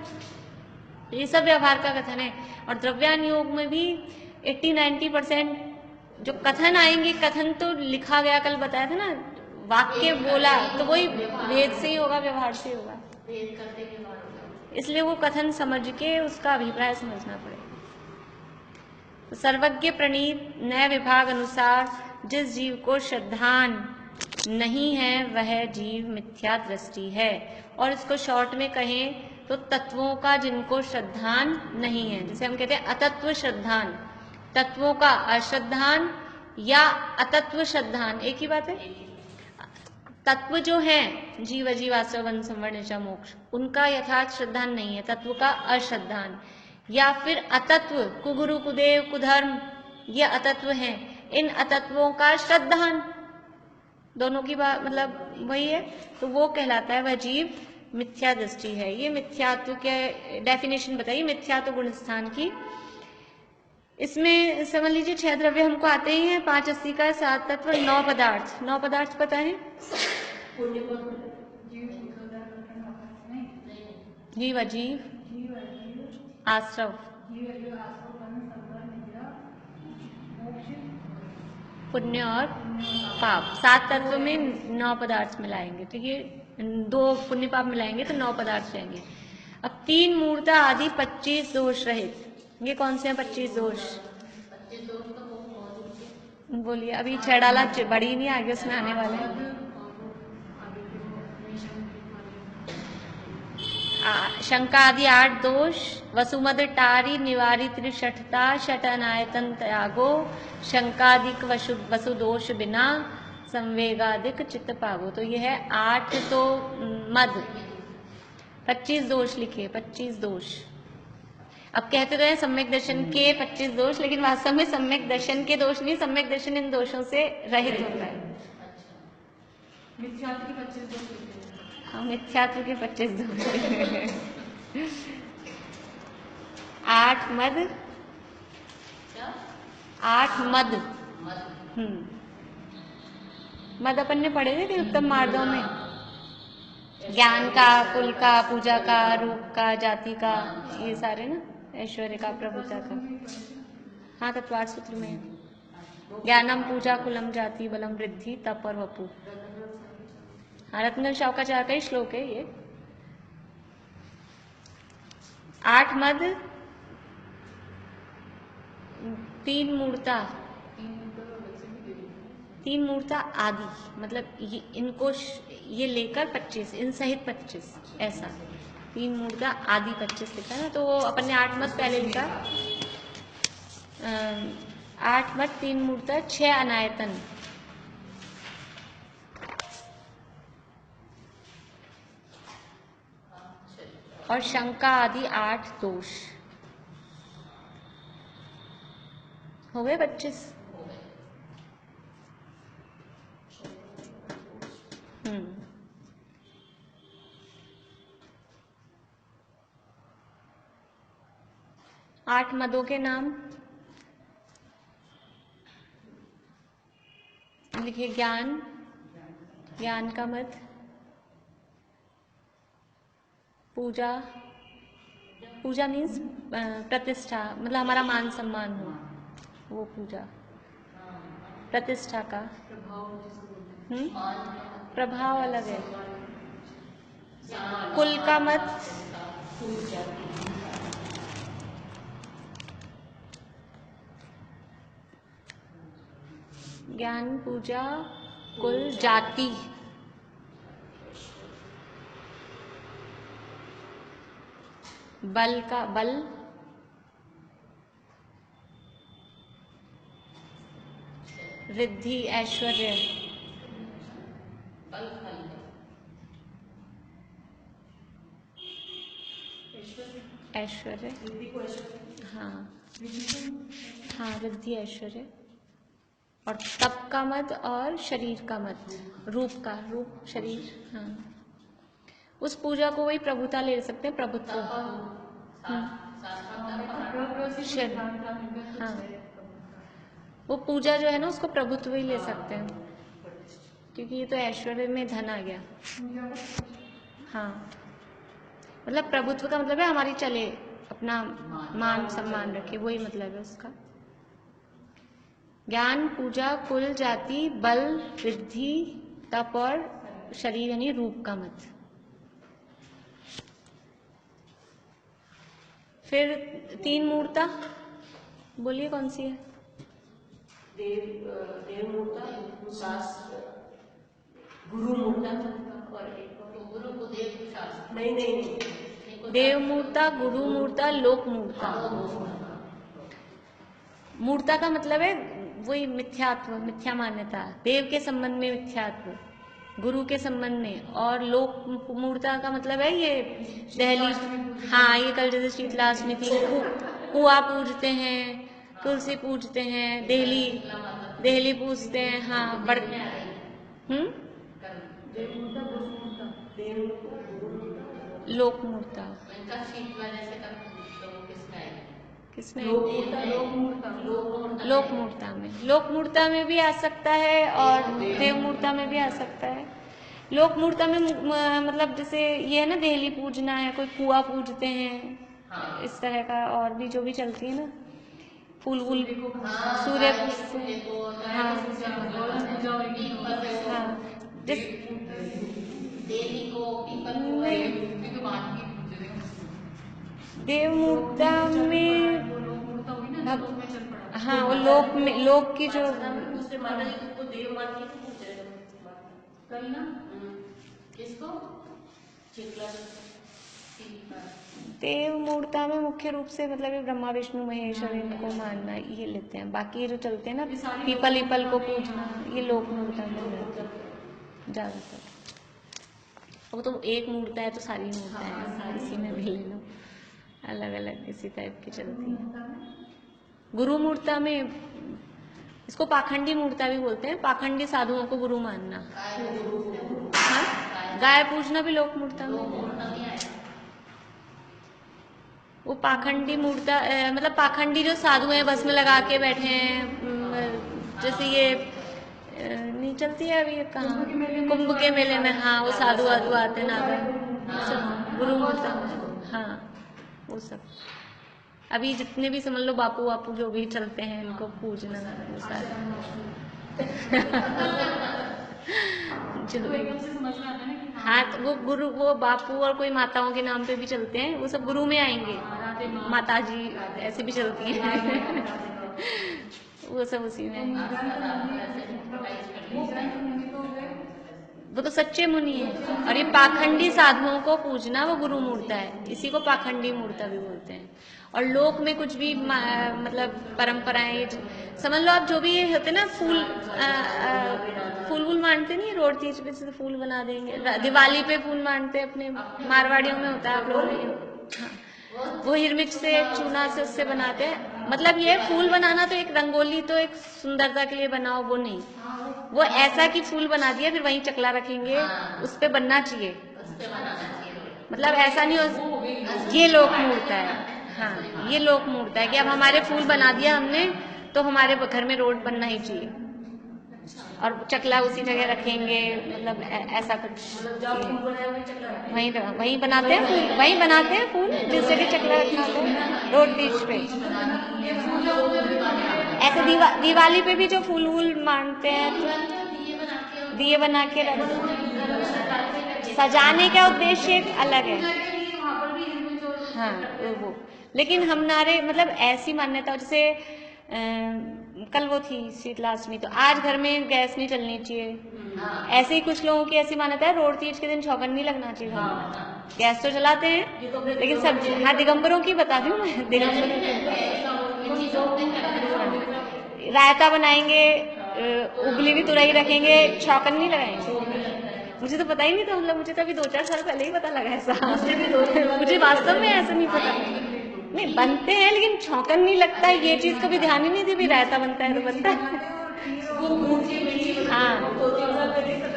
ये सब व्यवहार का कथन है। और द्रव्यानुयोग में भी 80-90% जो कथन आएंगे, कथन तो लिखा गया, कल बताया था ना, वाक्य बोला तो वही वेद से ही होगा, व्यवहार से ही होगा, इसलिए वो कथन समझ के उसका अभिप्राय समझना पड़ेगा। तो सर्वज्ञ प्रणीत नए विभाग अनुसार जिस जीव को श्रद्धान नहीं है वह जीव मिथ्या दृष्टि है। और इसको शॉर्ट में कहें तो तत्वों का जिनको श्रद्धान नहीं है, जैसे हम कहते हैं अतत्व श्रद्धान, तत्वों का अश्रद्धान या अतत्व श्रद्धान एक ही बात है। तत्व जो है जीव अजीव आश्रय वन संवरण निशा मोक्ष, उनका यथार्थ श्रद्धान नहीं है, तत्व का अश्रद्धान, या फिर अतत्व कुगुरु कुदेव कुधर्म ये अतत्व हैं, इन अतत्वों का श्रद्धान, दोनों की बात मतलब वही है, तो वो कहलाता है वह जीव मिथ्या दृष्टि है। ये मिथ्यात्व के डेफिनेशन बताइए, मिथ्यात्व गुण स्थान की इसमें समझ लीजिए 6 द्रव्य हमको आते ही हैं, 5 अस्थि का, 7 तत्व, 9 पदार्थ। 9 पदार्थ पता है? जीव, अजीव, आश्रव, पुण्य और पाप। 7 तत्व में 9 पदार्थ मिलाएंगे तो ये 2 पुण्य पाप मिलाएंगे तो 9 पदार्थ रहेंगे। अब 3 मूर्ता आदि 25 दोष रहित, ये कौन से हैं 25 दोष? 25 दोष तो वो बोलिए। अभी 6 डाला, बड़ी नहीं, आगे उसमें आने वाले हैं। शंका आदि 8 दोष, वसुमद टारी निवारी त्रिषठता, षट अनायतन त्यागो, शंकादिक वसु दोष बिना, संवेगादिक चित्त पागो। तो ये है 8 तो मद, 25 दोष लिखे, 25 दोष। अब कहते तो हैं सम्यक दर्शन के 25 दोष, लेकिन वास्तव में सम्यक दर्शन के दोष नहीं, सम्यक दर्शन इन दोषों से रहित होता है। मिथ्यात्व के 25 दोष लिखे हैं। हाँ, मिथ्यात्व के 25 दोष। 8 मद, 8 मद। मद अपन ने पढ़े थे कि उत्तम मार्गों में, ज्ञान का, कुल का, पूजा का, रूप का, जाति का, ये सारे ना, ऐश्वर्य का, प्रभुता का। हाँ, तत्वार्थ सूत्र में ज्ञानम, पूजा, कुलम, जाति, बलम, वृद्धि, तप और वपु। हाँ, रत्न शौकाचार्य का ही श्लोक है ये। 8 मद, 3 मूर्ता, 3 मूर्ता आदि, मतलब ये इनको ये लेकर 25, इन सहित 25, ऐसा 3 मूर्ता आदि 25 लिखा है ना। तो अपन ने 8 मत पहले लिखा, 8 मत 3 मूर्ता, 6 अनायतन, और शंका आदि 8 दोष। हो गए 25। 8 मदों के नाम लिखिए। ज्ञान, ज्ञान का मद। पूजा, पूजा मीन्स प्रतिष्ठा, मतलब हमारा मान सम्मान हो, वो पूजा। प्रतिष्ठा का प्रभाव अलग है। कुल का मत, ज्ञान, पूजा, कुल, जाति, बल का बल, रिद्धि, ऐश्वर्य, ऐश्वर्य, हाँ हाँ, रिद्धि, ऐश्वर्य। और तप का मत और शरीर का मत, रूप का, रूप शरीर। हाँ, उस पूजा को वही प्रभुता ले सकते हैं, प्रभुत्व। हाँ, वो पूजा जो है ना, उसको प्रभुत्व ही ले सकते हैं, क्योंकि ये तो ऐश्वर्य में धन आ गया। हाँ, मतलब प्रभुत्व का मतलब है हमारी चले, अपना मान सम्मान रखे, वही मतलब है उसका। ज्ञान, पूजा, कुल, जाति, बल, रिद्धि, तप और शरीर यानी रूप का मत। फिर 3 मूर्ता, बोलिए कौन सी है? देव मूर्ता, शास्त्र, गुरु मूर्ता और एक गुरु को देव शास्त्र, नहीं, देव मूर्ता, गुरु मूर्ता, लोक मूर्ता। मूर्ता का मतलब है वही मिथ्यात्व, मिथ्या मान्यता। देव के संबंध में मिथ्यात्व, गुरु के संबंध में, और लोक मूर्ता का मतलब है ये दहली। हाँ, ये कल जैसे शीतलाष्टमी थी, कुआ पूजते हैं, तुलसी पूजते हैं, देहली पूजते हैं। हाँ, बड़ लोक मूर्ता। इनका शीतला जैसे का लोग किसमें आएंगे? किसमें? लोकमूर्ता में भी आ सकता है और देवमूर्ता में भी आ सकता है। लोकमूर्ता में मतलब जैसे ये है ना, देहली पूजना है, कोई कुआ पूजते हैं, इस तरह का और भी जो भी चलती है ना, फूल वूल, सूर्य हाँ हाँ, जिस देवी को पीपल को नहीं, मूर्ति तो बांध के पूजे थे। देवमूर्ता में हाँ, वो लोक की जो दूसरे माता जी को देव मान के तो पूछ रहे थे कल ना किसको चिकला देवमूर्ता में मुख्य रूप से मतलब ये ब्रह्मा विष्णु महेश और इनको मानना ये लेते हैं। बाकी ये जो चलते हैं ना, पीपल को पूजना, ये लोकमूर्ता में रहते हैं ज्यादातर। वो तो एक मूर्ता है तो सारी मूर्ता है, इसी में भी ले लो, अलग अलग इसी टाइप की चलती है। गुरु मूर्ता में इसको पाखंडी मूर्ता भी बोलते हैं, पाखंडी साधुओं को गुरु मानना। हाँ, गाय पूजना भी लोक मूर्ता में। वो पाखंडी मूर्ता मतलब पाखंडी जो साधु हैं, बस में लगा के बैठे हैं, जैसे ये नहीं चलती है अभी कहाँ, कुंभ के मेले में, हाँ वो साधु वाधु आते हैं ना, सब गुरु मूर्ता में। हाँ वो सब अभी जितने भी समझ लो बापू वापू जो भी चलते हैं, इनको पूजना वो सारे हाँ, तो वो गुरु, वो बापू और कोई माताओं के नाम पे भी चलते हैं, वो सब गुरु में आएंगे। माता जी ऐसे भी चलती हैं वो सब उसी में। वो तो सच्चे मुनि है। और ये पाखंडी साधुओं को पूजना वो गुरु मूर्ता है, इसी को पाखंडी मूर्ता भी बोलते हैं। और लोक में कुछ भी मतलब परंपराएं समझ लो आप, जो भी ये होते ना, फूल मानते नहीं, रोड तीज पे से फूल बना देंगे, दिवाली पे फूल मानते हैं, अपने मारवाड़ियों में होता है, आप लोगों में हाँ, वो हिरमिच से चूना से उससे बनाते हैं। मतलब ये फूल बनाना तो एक रंगोली तो एक सुंदरता के लिए बनाओ, वो नहीं, वो ऐसा कि फूल बना दिया फिर वहीं चकला रखेंगे, उस पे बनना चाहिए, मतलब ऐसा नहीं हो। ये लोक मूर्ता है, हाँ ये लोक मूर्ता है कि अब हमारे फूल बना दिया हमने तो हमारे घर में रोड बनना ही चाहिए और चकला उसी जगह रखेंगे, मतलब ऐसा कुछ वहीं बनाते हैं फूल, वहीं बनाते हैं फूल जिस जगह चकला रखते हैं रोड तीज पे। ऐसे दिवाली पे भी जो फूल वूल मानते हैं तो दिए बना के सजाने का उद्देश्य एक अलग है। हाँ वो, लेकिन हमारे मतलब ऐसी मान्यता, जैसे कल वो थी शीतलाष्टमी, तो आज घर में गैस नहीं चलनी चाहिए। ऐसे ही कुछ लोगों की ऐसी मान्यता है, रोड तीज के दिन छौकन नहीं लगना चाहिए घर में। गैस तो जलाते हैं लेकिन सब, हाँ दिगंबरों की बता दूं मैं, दिगंबरों की रायता बनाएंगे, उबली हुई तुरई रखेंगे, छौकन नहीं लगाएंगे। मुझे तो पता ही नहीं था, मतलब मुझे तो अभी 2-4 साल पहले ही पता लगा ऐसा मुझे वास्तव में ऐसा नहीं पता। नहीं बनते हैं लेकिन छौकन नहीं लगता, ये चीज कभी ध्यान ही नहीं दी, भी रायता बनता है तो बनता है। हाँ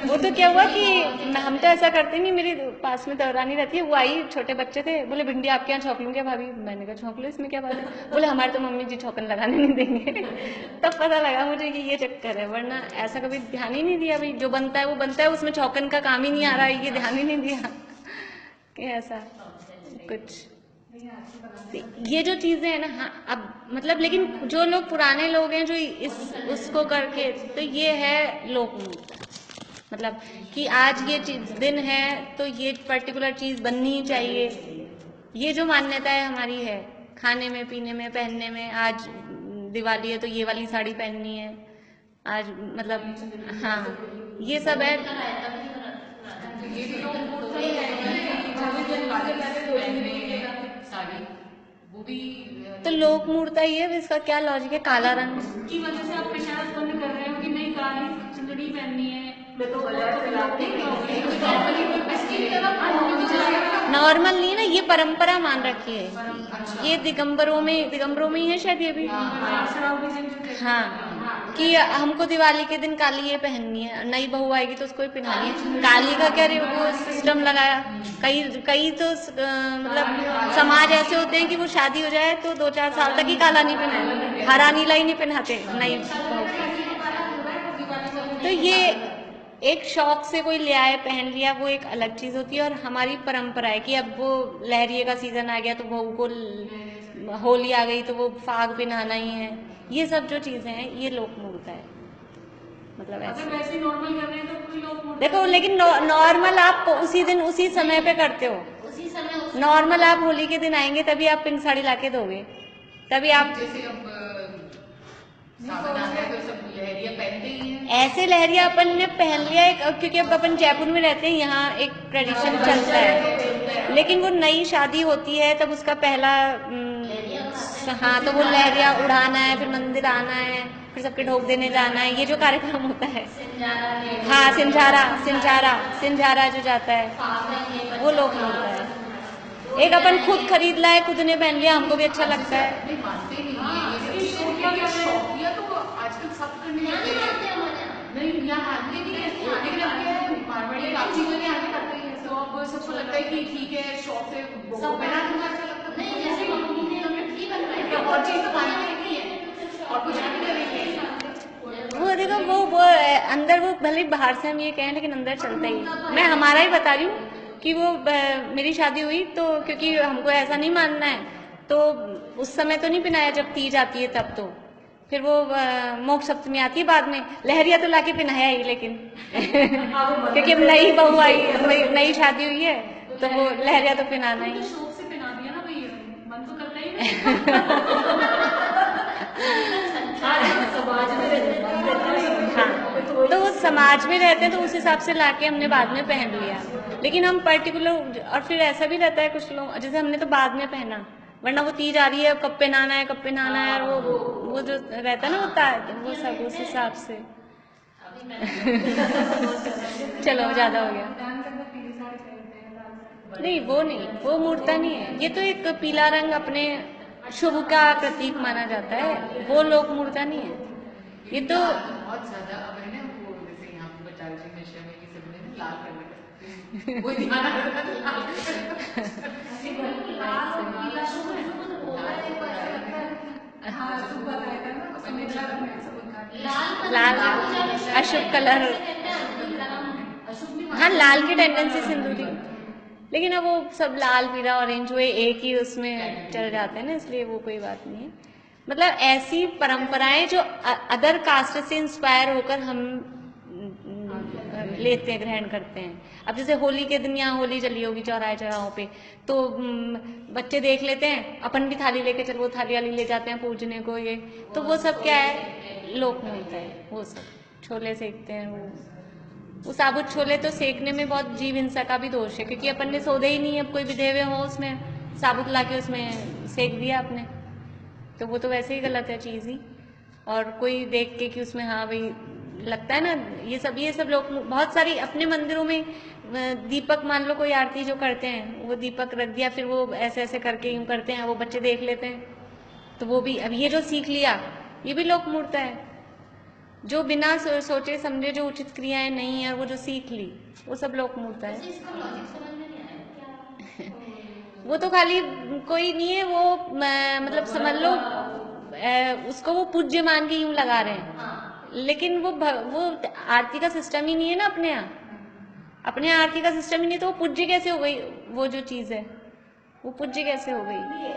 वो तो क्या हुआ कि हम तो ऐसा करते नहीं, मेरे पास में दौरानी रहती है, वो आई, छोटे बच्चे थे, बोले भिंडी आपके यहाँ छौंक लूं क्या भाभी? मैंने कहा छौंक लो, इसमें क्या बात है? बोले हमारे तो मम्मी जी छौकन लगाने नहीं देंगे तब पता लगा मुझे कि ये चक्कर है, वरना ऐसा कभी ध्यान ही नहीं दिया। भाई जो बनता है वो बनता है, उसमें छौकन का काम ही नहीं आ रहा है, ये ध्यान ही नहीं दिया कि ऐसा कुछ। ये जो चीजें है ना, हाँ अब मतलब, लेकिन जो लोग पुराने लोग हैं जो उसको करके, तो ये है लोक मूर्ता, मतलब कि आज ये दिन है तो ये पर्टिकुलर चीज बननी ही चाहिए। ये जो मान्यता है हमारी है, खाने में, पीने में, पहनने में, आज दिवाली है तो ये वाली साड़ी पहननी है आज, मतलब हाँ ये सब है। तो लोक मूर्ता ही है, इसका क्या लॉजिक है? काला रंग की वजह से आप पेशाब बंद कर रहे हो कि नहीं, काली चुंदड़ी पहननी है, नॉर्मल नहीं है ना, ये परंपरा मान रखी है। ये दिगंबरों में ही है शायद ये भी। हाँ कि हमको दिवाली के दिन काली ये पहननी है, नई बहू आएगी तो उसको ही पहनानी है। काली का क्या वो सिस्टम लगाया। कई तो मतलब समाज ऐसे होते हैं कि वो शादी हो जाए तो 2-4 साल तक ही काला नहीं पहनाते, हरा नीला ही नहीं पहनाते नई बहू को। तो ये एक शौक से कोई ले आए पहन लिया, वो एक अलग चीज होती है। और हमारी परंपरा है कि अब वो लहरिये का सीजन आ गया तो बहू को होली आ गई तो वो फाग पहनाना ही है। ये सब जो चीजें हैं ये लोक मूर्ता है, मतलब अगर ऐसे। वैसे नॉर्मल कर रहे हैं तो कोई लोग देखो लेकिन नॉर्मल आप उसी दिन उसी समय पे करते हो। उसी समय नॉर्मल आप होली के दिन आएंगे तभी आप पिंक साड़ी लाके दोगे, तभी आप जैसे अब सावन आ गया तो सब लहरिया पहनते ही हैं। ऐसे लहरिया अपन ने पहन लिया क्योंकि अब अपन जयपुर में रहते हैं, यहाँ एक ट्रेडिशन चलता है। लेकिन वो नई शादी होती है तब उसका पहला हाँ तो वो लहरिया उड़ाना है, फिर मंदिर आना है, फिर सबके ढोक देने जाना है, ये जो कार्यक्रम होता है। हाँ सिंझारा जो जाता है वो लोक मूर्ता है। एक अपन खुद खरीद लाए, खुद ने पहन लिया, हमको भी अच्छा लगता है। नहीं मानते नहीं है ये सब चीजें, शौकिया तो आजकल सब करने लगे हैं। नहीं यहाँ मानते नहीं है, लेकिन अब क्या है मारवाड़ी काफी चीजों के आगे करते हैं तो अब सबको लगता है कि ठीक है शौक से पहना दूंगा, अच्छा लगता है। नहीं जैसे मम्मी ने हमें ठीक बनवाया और चीज तो मानते नहीं है और कुछ भी करेंगे। वो देखो वो अंदर वो भले ही बाहर से हम ये कहें लेकिन अंदर चलता ही। मैं हमारा ही बता रही हूँ कि वो मेरी शादी हुई तो क्योंकि हमको ऐसा नहीं मानना है तो उस समय तो नहीं पहनाया, जब तीज आती है तब तो फिर वो मोक्ष सप्तमी आती है बाद में, लहरिया तो लाके पहनाया ही लेकिन क्योंकि अब नई बहू आई, नई शादी हुई है तो वो लहरिया तो पहनाना ही। शौक से पहना दिया ना भैया, मन तो करता ही समाज में रहते हाँ तो वो समाज में रहते हैं तो उस हिसाब से लाके हमने बाद में पहन लिया। लेकिन हम पर्टिकुलर और फिर ऐसा भी रहता है कुछ लोग जैसे हमने तो बाद में पहना, वरना वो तीज आ रही है कब पहनाना है कब पहनाना है, और वो जो रहता है ना वो सब उस हिसाब से। चलो ज्यादा हो गया। दान करना पीली साड़ी पहनते हैं, लाल साड़ी। नहीं वो नहीं, वो मूर्ता नहीं है। ये तो एक पीला रंग अपने शुभ का प्रतीक माना जाता है, वो लोक मूर्ता नहीं है ये तो। बहुत ज्यादा अब है ना वो जैसे यहाँ पे बचा रहे थे नशे में कि सबने ना लाल कर रखा, कोई ध्यान आ रहा था लाल अशुभ कलर, हाँ लाल की टेंडेंसी सिंदूरी, लेकिन अब वो सब लाल पीला ऑरेंज वो एक ही उसमें चल जाते हैं ना, इसलिए वो कोई बात नहीं है। मतलब ऐसी परंपराएं जो अदर कास्ट से इंस्पायर होकर हम लेते हैं, ग्रहण करते हैं। अब जैसे होली के दिन यहाँ होली चली होगी चौराहे चौराहों पे तो बच्चे देख लेते हैं, अपन भी थाली लेके चल वो थाली वाली ले जाते हैं पूजने को, ये तो वो सब क्या है लोक मूर्ता है। वो सब छोले सेकते हैं, वो साबुत छोले तो सेकने में बहुत जीव हिंसा का भी दोष है, क्योंकि अपन ने सौदे ही नहीं, अब कोई विधे हुए हो उसमें साबुत लाके उसमें सेक दिया आपने, तो वो तो वैसे ही गलत है चीज़ ही। और कोई देख के कि उसमें हाँ भाई लगता है ना, ये सब लोग बहुत सारी अपने मंदिरों में दीपक, मान लो कोई आरती जो करते हैं वो दीपक रख दिया, फिर वो ऐसे ऐसे करके यूं करते हैं, वो बच्चे देख लेते हैं, तो वो भी अब ये जो सीख लिया ये भी लोक मूर्ता है। जो बिना सोचे समझे जो उचित क्रियाएं नहीं है वो जो सीख ली वो सब लोक मूर्ता है। वो तो खाली कोई नहीं है, वो मतलब समझ लो उसको वो पूज्य मान के यूं लगा रहे हैं, लेकिन वो आरती का सिस्टम ही नहीं है ना अपने यहाँ। अपने यहाँ आरती का सिस्टम ही नहीं तो वो पूज्य कैसे हो गई, वो जो चीज है वो पूज्य कैसे हो गई।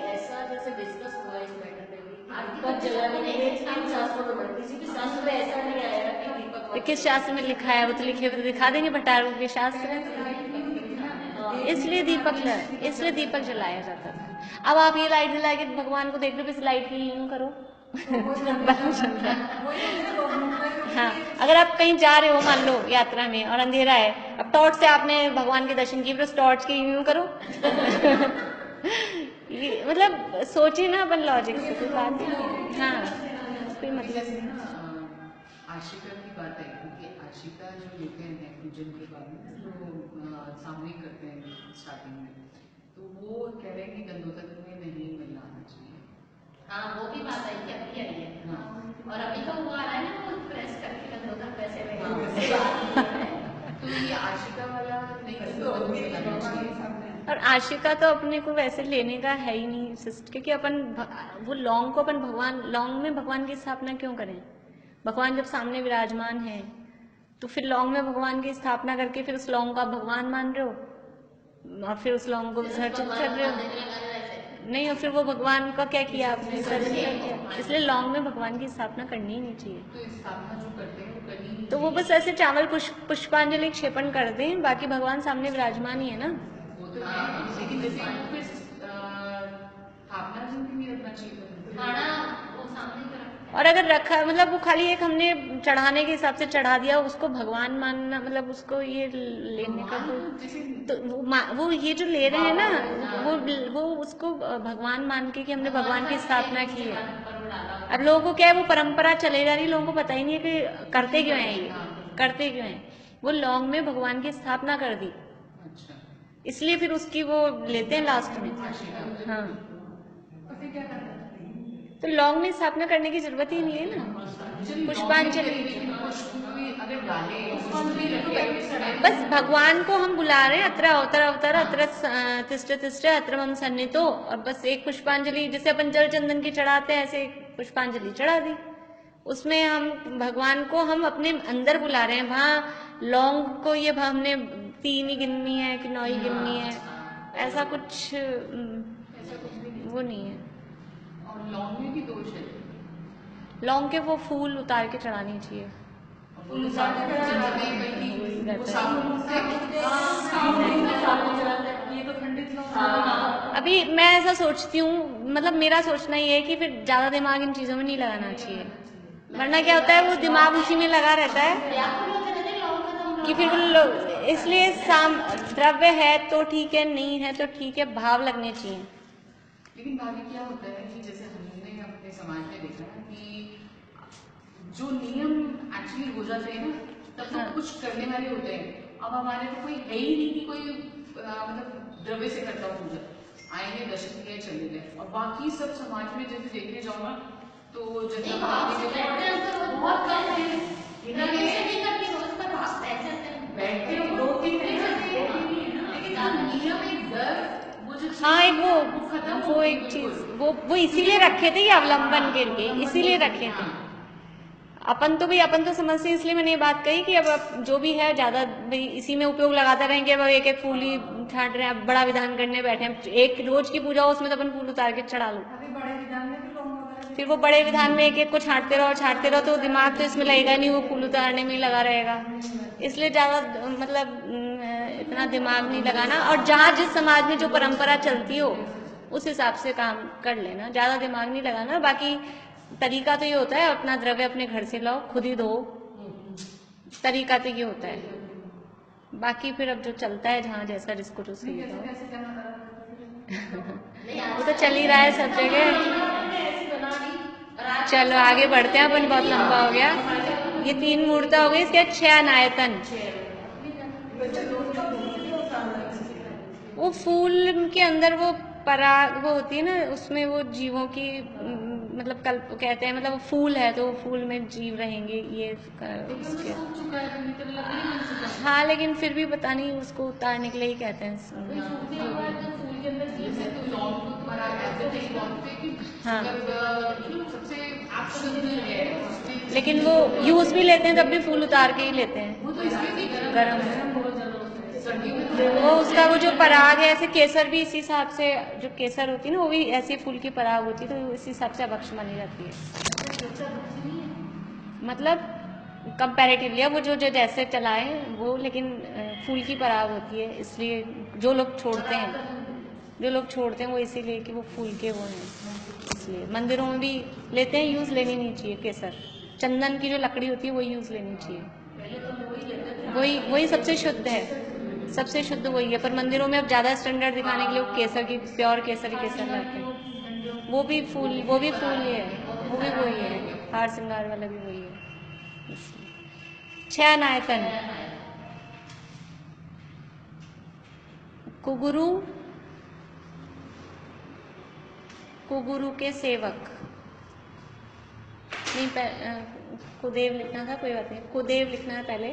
ऐसा जैसे डिस्कस हुआ इस मैटर में भी, दीपक जलाने के लिए तीन शास्त्रों में बढ़ती, किसी भी शास्त्र में ऐसा नहीं आया कि दीपक, तो किस शास्त्र में लिखा है, वो तो लिखे हुए दिखा देंगे भट्टारू के शास्त्र है, इसलिए दीपक जलाया जाता था। अब आप ये लाइट जला के भगवान को देख लो, इस लाइट की यूं करो हाँ अगर आप कहीं जा रहे हो मान लो यात्रा में और अंधेरा है, अब टॉर्च से आपने भगवान के दर्शन किए, फिर उस टॉर्च की यूं करो ये मतलब सोचिए ना अपन लॉजिक से, कोई बात नहीं। हाँ कोई मतलब नहीं। आशिका की बात है, क्योंकि आशिका जो लेते हैं पूजन के बाद में जो सामूहिक करते हैं स्टार्टिंग में, तो वो कह रहे हैं कि गंधोदक में नहीं मिलना चाहिए। हाँ वो भी बात आई थी, अभी आई है। हाँ। और अभी तो वो आ रहा है ना, वो प्रेस करके इधर उधर वैसे में हाँ, वैसे बात है। तो ये आशिका वाला नहीं करना चाहिए। और आशिका तो अपने को वैसे लेने का है ही नहीं सिस्टर, क्योंकि वो लौंग को अपन भगवान, लौंग में भगवान की स्थापना क्यों करें? भगवान जब सामने विराजमान है तो फिर लौंग में भगवान की स्थापना करके फिर उस लौंग को आप भगवान मान रहे हो और फिर उस लौंग को विसर्जित कर रहे हो। नहीं, और फिर वो भगवान का क्या किया आपने? विसर्जन कर दिया। इसलिए लौंग में भगवान की स्थापना करनी ही नहीं चाहिए। तो स्थापना जो करते हैं वो करनी नहीं तो वो बस ऐसे चावल पुष्पांजलि क्षेपण कर दें, बाकी भगवान सामने विराजमान ही है ना। वो तो है, लेकिन जैसे वो फिर स्थापना दिन भी नहीं रखना चाहिए। खाना वो सामने ही रखते हैं। और अगर रखा मतलब वो खाली एक हमने चढ़ाने के हिसाब से चढ़ा दिया, उसको भगवान मानना मतलब उसको ये लेने का कोई, तो वो ये जो ले रहे हैं ना, वो उसको भगवान मान के कि हमने भगवान की स्थापना की है। अब लोगों को क्या है, वो परंपरा चले जा रही है, लोगों को पता ही नहीं है कि करते क्यों हैं, ये करते क्यों हैं। वो लौंग में भगवान की स्थापना कर दी, अच्छा, इसलिए फिर उसकी वो लेते हैं लास्ट में। हाँ, तो लौंग में स्थापना करने की जरूरत ही नहीं है ना। पुष्पांजलि, अगर डाले पुष्प भी रखे, बस भगवान को हम बुला रहे हैं, अत्र अवतर अवतर अत्र तिष्ठ तिष्ठ अत्र मम सन्निधो, और बस एक पुष्पांजलि जैसे अपन जल चंदन की चढ़ाते हैं ऐसे एक पुष्पांजलि चढ़ा दी। उसमें हम भगवान को हम अपने अंदर बुला रहे हैं। वहाँ लौंग को ये हमने 3 ही गिननी है कि 9 ही गिननी है, ऐसा कुछ वो नहीं है। और लौंग में भी दोष है। लौंग के वो फूल उतार के चढ़ानी चाहिए। अभी मैं ऐसा सोचती हूँ, मतलब मेरा सोचना ये है कि फिर ज्यादा दिमाग इन चीजों में नहीं लगाना चाहिए, वरना क्या होता है वो दिमाग उसी में लगा रहता है कि फिर इसलिए द्रव्य है तो ठीक है, नहीं है तो ठीक है, भाव लगने चाहिए। लेकिन भाभी क्या होता है कि जैसे हमने अपने समाज में देखा है कि जो नियम एक्चुअली हो जाते हैं ना, तब तो कुछ करने वाले होते हैं। अब हमारे तो कोई है ही नहीं कि कोई मतलब द्रव्य से करता हो पूजा, आएंगे दर्शन किए चले गए। और बाकी सब समाज में जैसे देखने जाओ ना, तो जैसे बहुत कम है बैठते हो 2-3 दिन लेकिन नियम एक डर, हाँ, एक वो एक चीज वो इसीलिए रखे थे, ये अवलंबन के लिए इसीलिए रखे थे। अपन तो समझते हैं, इसलिए मैंने ये बात कही कि अब जो भी है ज्यादा भाई इसी में उपयोग लगाते रहेंगे। अब एक एक फूल ही छाट रहे हैं, बड़ा विधान करने बैठे हैं, एक रोज की पूजा हो उसमें तो अपन फूल उतार के चढ़ा लो, फिर वो बड़े विधान में एक एक को छाटते रहो तो दिमाग तो इसमें लगेगा नहीं, वो फूल उतारने में ही लगा रहेगा। इसलिए ज्यादा मतलब इतना दिमाग नहीं लगाना, और जहाँ जिस समाज में जो परंपरा चलती हो उस हिसाब से काम कर लेना, ज्यादा दिमाग नहीं लगाना। बाकी तरीका तो ये होता है अपना द्रव्य अपने घर से लाओ, खुद ही दो, तरीका तो ये होता है। बाकी फिर अब जो चलता है जहाँ जैसा जिसको जो सही हो वो तो चल ही रहा है सब जगह। चलो आगे बढ़ते हैं अपन, बहुत लंबा हो गया। ये 3 मूर्ता हो गई, इसके 6 अनायतन। वो फूल के अंदर वो पराग वो होती है ना, उसमें वो जीवों की मतलब कल्प कहते हैं, मतलब वो फूल है तो फूल में जीव रहेंगे ये उसके। हाँ, लेकिन फिर भी पता नहीं उसको उतारने के लिए ही कहते हैं। हाँ, लेकिन वो यूज भी लेते हैं तब भी फूल उतार के ही लेते हैं, गर्म वो उसका वो जो पराग है, ऐसे केसर भी इसी हिसाब से, जो केसर होती है ना वो भी ऐसी फूल की पराग होती है, तो इसी हिसाब से अभक्ष मानी जाती है। मतलब कंपैरेटिवली वो जो जैसे चलाए वो, लेकिन फूल की पराग होती है, इसलिए जो लोग छोड़ते हैं वो इसीलिए कि वो फूल के वो हैं, इसलिए मंदिरों में भी लेते हैं। यूज लेनी नहीं चाहिए केसर, चंदन की जो लकड़ी होती है वही यूज लेनी चाहिए, वही सबसे शुद्ध है, सबसे शुद्ध वही है। पर मंदिरों में अब ज्यादा स्टैंडर्ड दिखाने के लिए केसर की प्योर केसर लाते हैं, वो भी फूल ही है, वो भी वही है, हार श्रृंगार वाला भी वही है। 6 अनायतन, कुगुरु, कुगुरु के सेवक। नहीं, कुदेव लिखना था, कोई बात नहीं, कुदेव लिखना है पहले।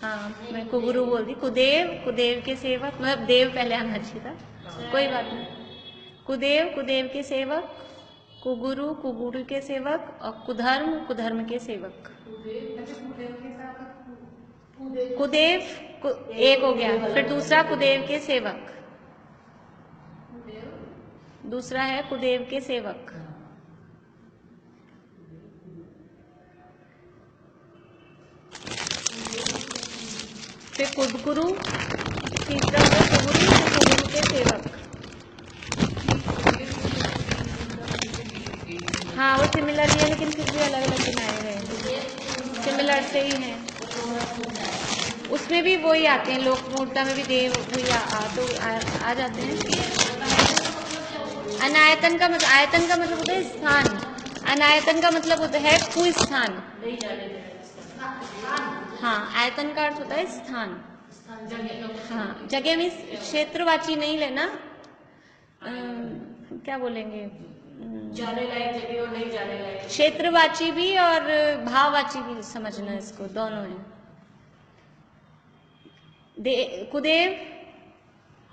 हाँ, मैं कुगुरु बोल दी। कुदेव, कुदेव के सेवक, मतलब देव पहले आना चाहिए था, कोई बात नहीं। कुदेव, कुदेव के सेवक, कुगुरु, कुगुरु के सेवक, और कुधर्म, कुधर्म के सेवक। कुदेव एक हो गया, फिर दूसरा कुदेव के सेवक, दूसरा है कुदेव के सेवक। फिर कुदगुरु, तीसरा है कुगुरु, फिर कुगुरु के सेवक। हाँ, वो सिमिलर ही है, लेकिन फिर भी अलग अलग बनाए हैं, सिमिलर से ही हैं। उसमें भी वही आते हैं, लोक मूर्ता में भी देव वही आ जाते हैं। अनायतन का मतलब, आयतन का मतलब होता है स्थान, अनायतन का मतलब होता है कुस्थान। हाँ, आयतन का अर्थ होता है स्थान। हाँ, जगह में क्षेत्रवाची नहीं लेना, क्या बोलेंगे, जाने लायक जगह और नहीं जाने लायक, क्षेत्रवाची भी और भाववाची भी समझना, इसको दोनों है। कुदेव,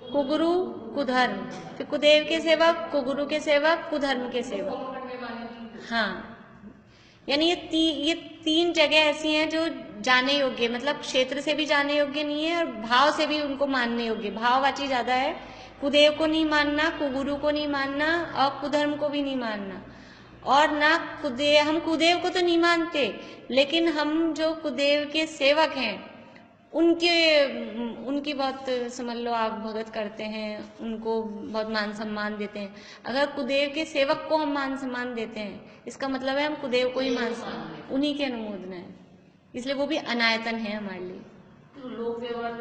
कुगुरु, कुधर्म, फिर कुदेव के सेवक, कुगुरु के सेवक, कुधर्म के सेवक। हाँ, यानी ये तीन जगह ऐसी हैं जो जाने योग्य, मतलब क्षेत्र से भी जाने योग्य नहीं है और भाव से भी उनको मानने योग्य, भाववाची ज्यादा है। कुदेव को नहीं मानना, कुगुरु को नहीं मानना, और कुधर्म को भी नहीं मानना। और ना हम कुदेव को तो नहीं मानते, लेकिन हम जो कुदेव के सेवक हैं उनकी बहुत, समझ लो आप, भगत करते हैं, उनको बहुत मान सम्मान देते हैं। अगर कुदेव के सेवक को हम मान सम्मान देते हैं, इसका मतलब है हम कुदेव को ही उन्हीं के अनुमोदन है, इसलिए वो भी अनायतन है हमारे लिए। लोक व्यवहार,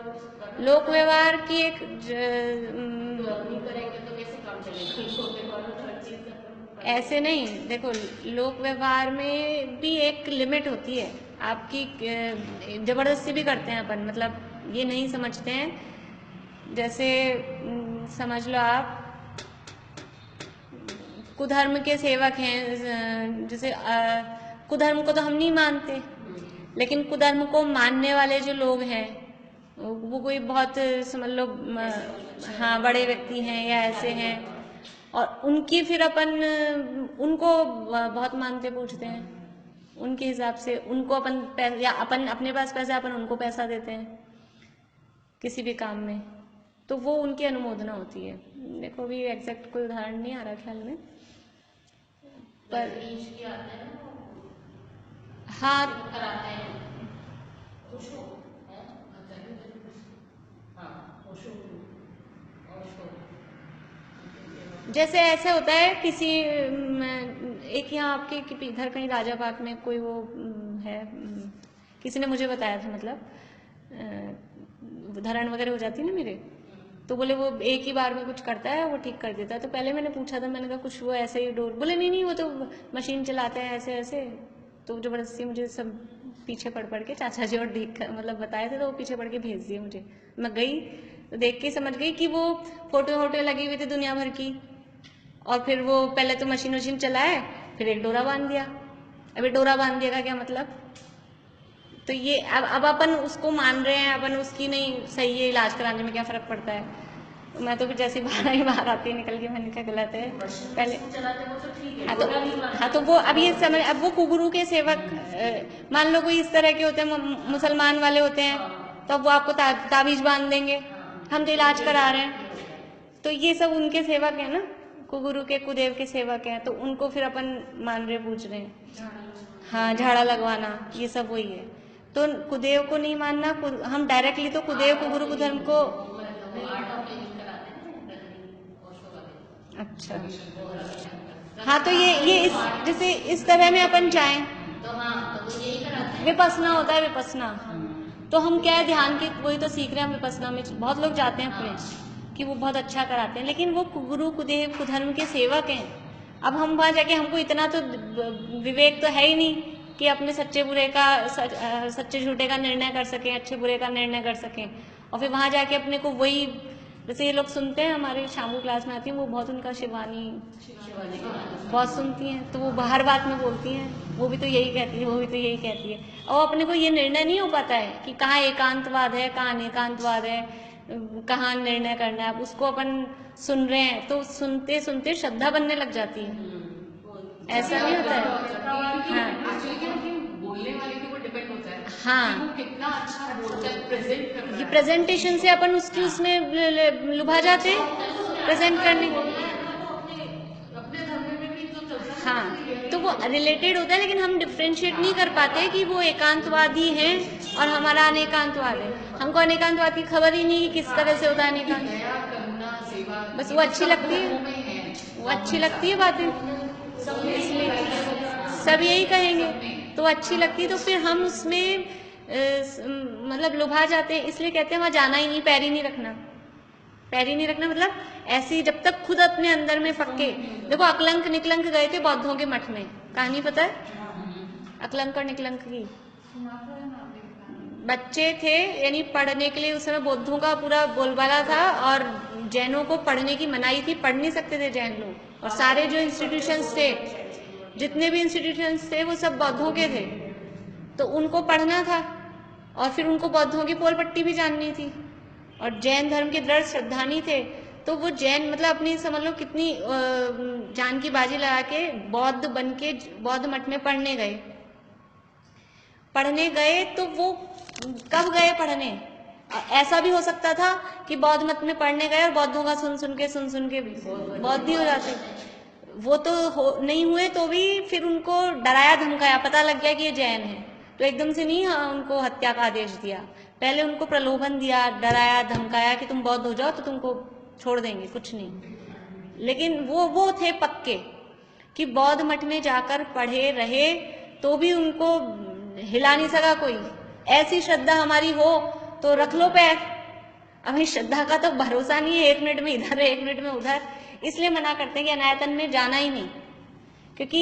लोक व्यवहार की एक नहीं करेंगे तो कैसे काम चलेगा? लोक व्यवहार में तो हर चीज का ऐसे नहीं, देखो, लोक व्यवहार में भी एक लिमिट होती है आपकी, जबरदस्ती भी करते हैं अपन, मतलब ये नहीं समझते हैं। जैसे समझ लो आप, कुधर्म के सेवक हैं, जैसे कुधर्म को तो हम नहीं मानते, लेकिन कुधर्म को मानने वाले जो लोग हैं वो कोई बहुत, समझ लो, हाँ, बड़े व्यक्ति हैं या ऐसे हैं, और उनकी फिर अपन उनको बहुत मानते पूछते हैं, उनके हिसाब से उनको अपन पैसा, या अपन अपने पास पैसा, अपन उनको पैसा देते हैं किसी भी काम में, तो वो उनकी अनुमोदना होती है। देखो, अभी एग्जैक्ट कोई उदाहरण नहीं आ रहा ख्याल में, पर हाँ, कराते हैं। जैसे ऐसे होता है किसी एक यहाँ आपके इधर कहीं राजा बाग में कोई वो है, किसी ने मुझे बताया था, मतलब धरण वगैरह हो जाती है ना मेरे, तो बोले वो एक ही बार में कुछ करता है, वो ठीक कर देता है। तो पहले मैंने पूछा था, मैंने कहा कुछ वो ऐसे ही डोर, बोले नहीं नहीं, वो तो मशीन चलाते हैं ऐसे ऐसे। तो जबरदस्ती मुझे सब पीछे पढ़ के, चाचा जी और देख मतलब बताए थे, तो वो पीछे पढ़ के भेज दिए मुझे। मैं गई तो देख के समझ गई कि वो फोटो लगी हुई थी दुनिया भर की, और फिर वो पहले तो मशीन चलाए, फिर एक डोरा बांध दिया। अभी डोरा बांध दिया का क्या मतलब? तो ये अब अपन उसको मान रहे हैं, अपन उसकी नहीं सही है, इलाज कराने में क्या फर्क पड़ता है? तो मैं तो फिर जैसे बाहर आती है निकल के, मैंने क्या गलत है पहले। हाँ, तो वो अब ये समझ, अब वो कुगुरु के सेवक, मान लो कोई इस तरह के होते हैं, मुसलमान वाले होते हैं, तो अब वो आपको ताबीज बांध देंगे, हम तो इलाज करा रहे हैं। तो ये सब उनके सेवक है ना, कुगुरु के, कुदेव के सेवक हैं, तो उनको फिर अपन मान रहे, पूछ रहे हैं। हाँ, झाड़ा लगवाना, ये सब वही है। तो कुदेव को नहीं मानना, हम डायरेक्टली तो कुदेव, कुगुरु, कुधर्म को, अच्छा, हाँ, तो ये इस जैसे इस तरह में अपन चाहें तो हाँ, तो यही कराते हैं। विपस्सना होता है, विपस्सना। तो हम क्या है, ध्यान की वही तो सीख रहे हैं हम। विपस्सना में बहुत लोग जाते हैं अपने कि वो बहुत अच्छा कराते हैं, लेकिन वो कुगुरु, कुदेव, कुधर्म के सेवक हैं। अब हम वहाँ जाके, हमको इतना तो विवेक तो है ही नहीं कि अपने सच्चे बुरे का, सच्चे झूठे का निर्णय कर सकें, अच्छे बुरे का निर्णय कर सकें, और फिर वहाँ जाके अपने को वही जैसे ये लोग सुनते हैं, हमारे शामू क्लास में आती हैं, वो बहुत उनका शिवानी बहुत सुनती हैं, तो वो हर बात में बोलती हैं, वो भी तो यही कहती है, वो भी तो यही कहती है। और अपने को ये निर्णय नहीं हो पाता है कि कहाँ एकांतवाद है, कहाँ अनेकांतवाद है, कहाँ निर्णय करना है। अब उसको अपन सुन रहे हैं तो सुनते सुनते श्रद्धा बनने लग जाती है। ऐसा नहीं होता है। हाँ एक्चुअली क्या कि बोलने वाले के ऊपर डिपेंड होता है हाँ। कि वो कितना अच्छा बोलता है, प्रेजेंट कर रहा ये है। प्रेजेंटेशन से अपन उसकी उसमें लुभा जाते हैं प्रेजेंट करने। अपने धर्म में भी जो चलता है हाँ, तो वो रिलेटेड होता है, लेकिन हम डिफ्रेंशिएट नहीं कर पाते कि वो एकांतवादी हैं और हमारा अनेकांतवाद है। हमको अनेकांतवाद की खबर ही नहीं कि किस तरह से होता है अनेकांत। दया, करुणा, सेवा, बस वो अच्छी लगती है, वो में है। वो अच्छी लगती है बातें, इसलिए सब यही कहेंगे तो अच्छी लगती है, तो फिर हम उसमें मतलब लुभा जाते हैं। इसलिए कहते हैं वहाँ जाना ही नहीं, पैर ही नहीं रखना। पैर ही नहीं रखना मतलब ऐसे ही जब तक खुद अपने अंदर में पक्के। देखो अकलंक निकलंक गए थे बौद्धों के मठ में, कहानी पता है अकलंक और निकलंक की? बच्चे थे, यानी पढ़ने के लिए उस समय बौद्धों का पूरा बोलबाला था, और जैनों को पढ़ने की मनाही थी, पढ़ नहीं सकते थे जैन लोग। और सारे जो इंस्टीट्यूशंस थे, जितने भी इंस्टीट्यूशंस थे, वो सब बौद्धों के थे, तो उनको पढ़ना था। और फिर उनको बौद्धों की पोल पट्टी भी जाननी थी, और जैन धर्म के दृढ़ श्रद्धानी थे। तो वो जैन मतलब अपनी समझ लो कितनी जान की बाजी लगा के बौद्ध बन के बौद्ध मठ में पढ़ने गए। तो वो कब गए पढ़ने? ऐसा भी हो सकता था कि बौद्ध मत में पढ़ने गए और बौद्धों का सुन सुन के बौद्ध ही हो जाते। वो तो नहीं हुए, तो भी फिर उनको डराया धमकाया, पता लग गया कि ये जैन है, तो एकदम से नहीं उनको हत्या का आदेश दिया। पहले उनको प्रलोभन दिया, डराया धमकाया कि तुम बौद्ध हो जाओ तो तुमको छोड़ देंगे, कुछ नहीं। लेकिन वो थे पक्के कि बौद्ध मठ में जाकर पढ़े रहे, तो भी उनको हिला नहीं सका कोई। ऐसी श्रद्धा हमारी हो तो रख लो पैर। अभी श्रद्धा का तो भरोसा नहीं है, 1 मिनट में इधर है 1 मिनट में उधर, इसलिए मना करते हैं कि अनायतन में जाना ही नहीं, क्योंकि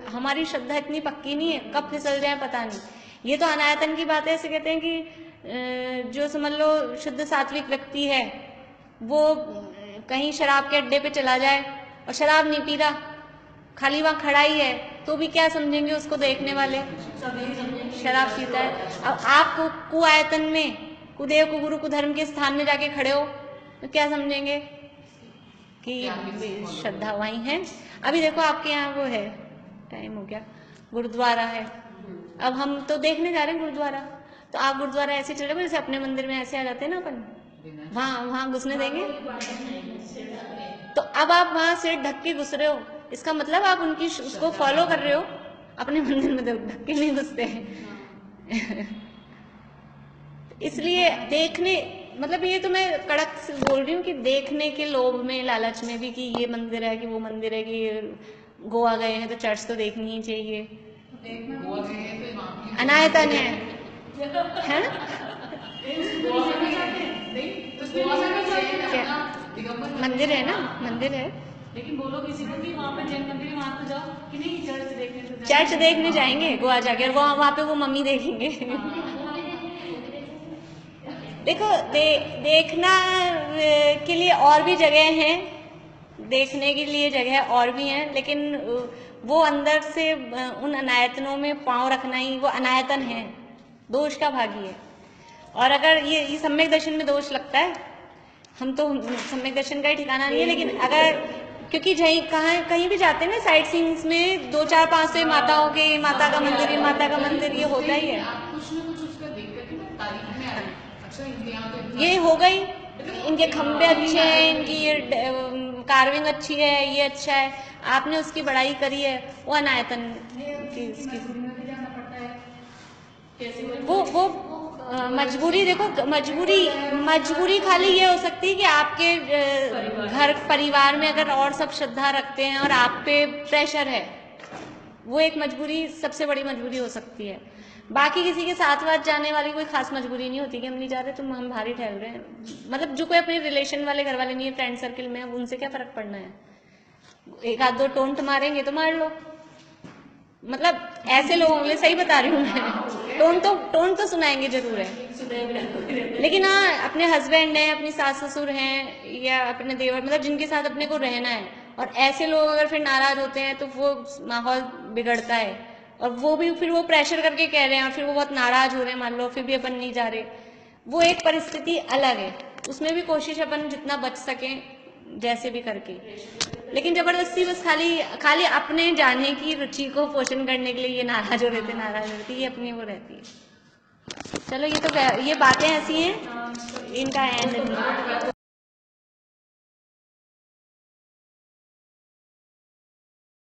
हमारी श्रद्धा इतनी पक्की नहीं है, कब फिसल जाए पता नहीं। ये तो अनायतन की बात है। ऐसे कहते हैं कि जो समझ लो शुद्ध सात्विक व्यक्ति है, वो कहीं शराब के अड्डे पे चला जाए और शराब नहीं पी रहा, खाली वहाँ खड़ा ही है, तो भी क्या समझेंगे उसको देखने वाले, शराब पीता है। अब आप कुआयतन में कुदेव कुगुरु कुधर्म के स्थान में जाके खड़े हो तो क्या समझेंगे कि श्रद्धा वहीं है। अभी देखो आपके यहाँ वो है, टाइम हो गया, गुरुद्वारा है। अब हम तो देखने जा रहे हैं गुरुद्वारा, तो आप गुरुद्वारा ऐसे चले जैसे अपने मंदिर में ऐसे आ जाते हैं ना अपन, वहाँ घुसने देंगे? तो अब आप वहाँ सिर ढक के घुस रहे हो, इसका मतलब आप उनकी उसको फॉलो कर रहे हो। अपने मंदिर में ढक के नहीं घुसते इसलिए देखने मतलब ये तो मैं कड़क से बोल रही हूँ कि देखने के लोभ में, लालच में भी, कि ये मंदिर है कि वो मंदिर है, कि गोवा गए हैं तो चर्च तो देखनी ही चाहिए, अनायतन है मंदिर है ना, मंदिर है। लेकिन बोलो किसी को कि वहाँ पे जैन मंदिर है, वहाँ पे जाओ कि नहीं, चर्च देखने तो जाओ। चर्च देखने जाएंगे गोवा जाके, और वहाँ पे वो मम्मी देखेंगे देखो देखना के लिए और भी जगह हैं, देखने के लिए जगह और भी हैं, लेकिन वो अंदर से उन अनायतनों में पांव रखना ही वो अनायतन है, दोष का भागी है। और अगर ये सम्यक दर्शन में दोष लगता है, हम तो सम्यक दर्शन का ही ठिकाना नहीं है, लेकिन अगर क्योंकि कहीं भी जाते हैं ना साइट सीइंग्स में 2 4 5 से माताओं के, माता का मंदिर, ये माता का मंदिर, ये होता ही है। कुछ ना कुछ उसका देख करके ना तारीफ में आ रही। अच्छा यहाँ तो ये हो गई, इनके खंबे अच्छे हैं, इनकी ये कार्विंग अच्छी है, ये अच्छा है, आपने उसकी बड़ाई करी है, वो अनायतन की उसकी वो मजबूरी। देखो मजबूरी खाली ये हो सकती है कि आपके घर परिवार में अगर और सब श्रद्धा रखते हैं और आप पे प्रेशर है, वो एक मजबूरी सबसे बड़ी मजबूरी हो सकती है। बाकी किसी के साथ वाथ जाने वाली कोई खास मजबूरी नहीं होती कि हम नहीं जा रहे तो हम बाहर ही ठहर रहे हैं। मतलब जो कोई अपने रिलेशन वाले घर वाले नहीं है, फ्रेंड सर्किल में, उनसे क्या फर्क पड़ना है, 1 आध 2 टोंट मारेंगे तो मार लो। मतलब ऐसे लोगों के लिए सही बता रही हूँ मैं, टोन तो सुनाएंगे जरूर है। सुने भी रहते। लेकिन हाँ, अपने हस्बैंड हैं, अपनी सास ससुर हैं या अपने देवर, मतलब जिनके साथ अपने को रहना है, और ऐसे लोग अगर फिर नाराज होते हैं तो वो माहौल बिगड़ता है। और वो भी फिर वो प्रेशर करके कह रहे हैं और फिर वो बहुत नाराज हो रहे हैं, मान लो फिर भी अपन नहीं जा रहे, वो एक परिस्थिति अलग है। उसमें भी कोशिश अपन जितना बच सकें जैसे भी करके, लेकिन जबरदस्ती बस खाली खाली अपने जाने की रुचि को पोषण करने के लिए ये नाराज हो रहे थे, नाराज हो रहे थे, ये अपनी वो रहती है। चलो ये तो ये बातें ऐसी हैं, इनका एंड नहीं।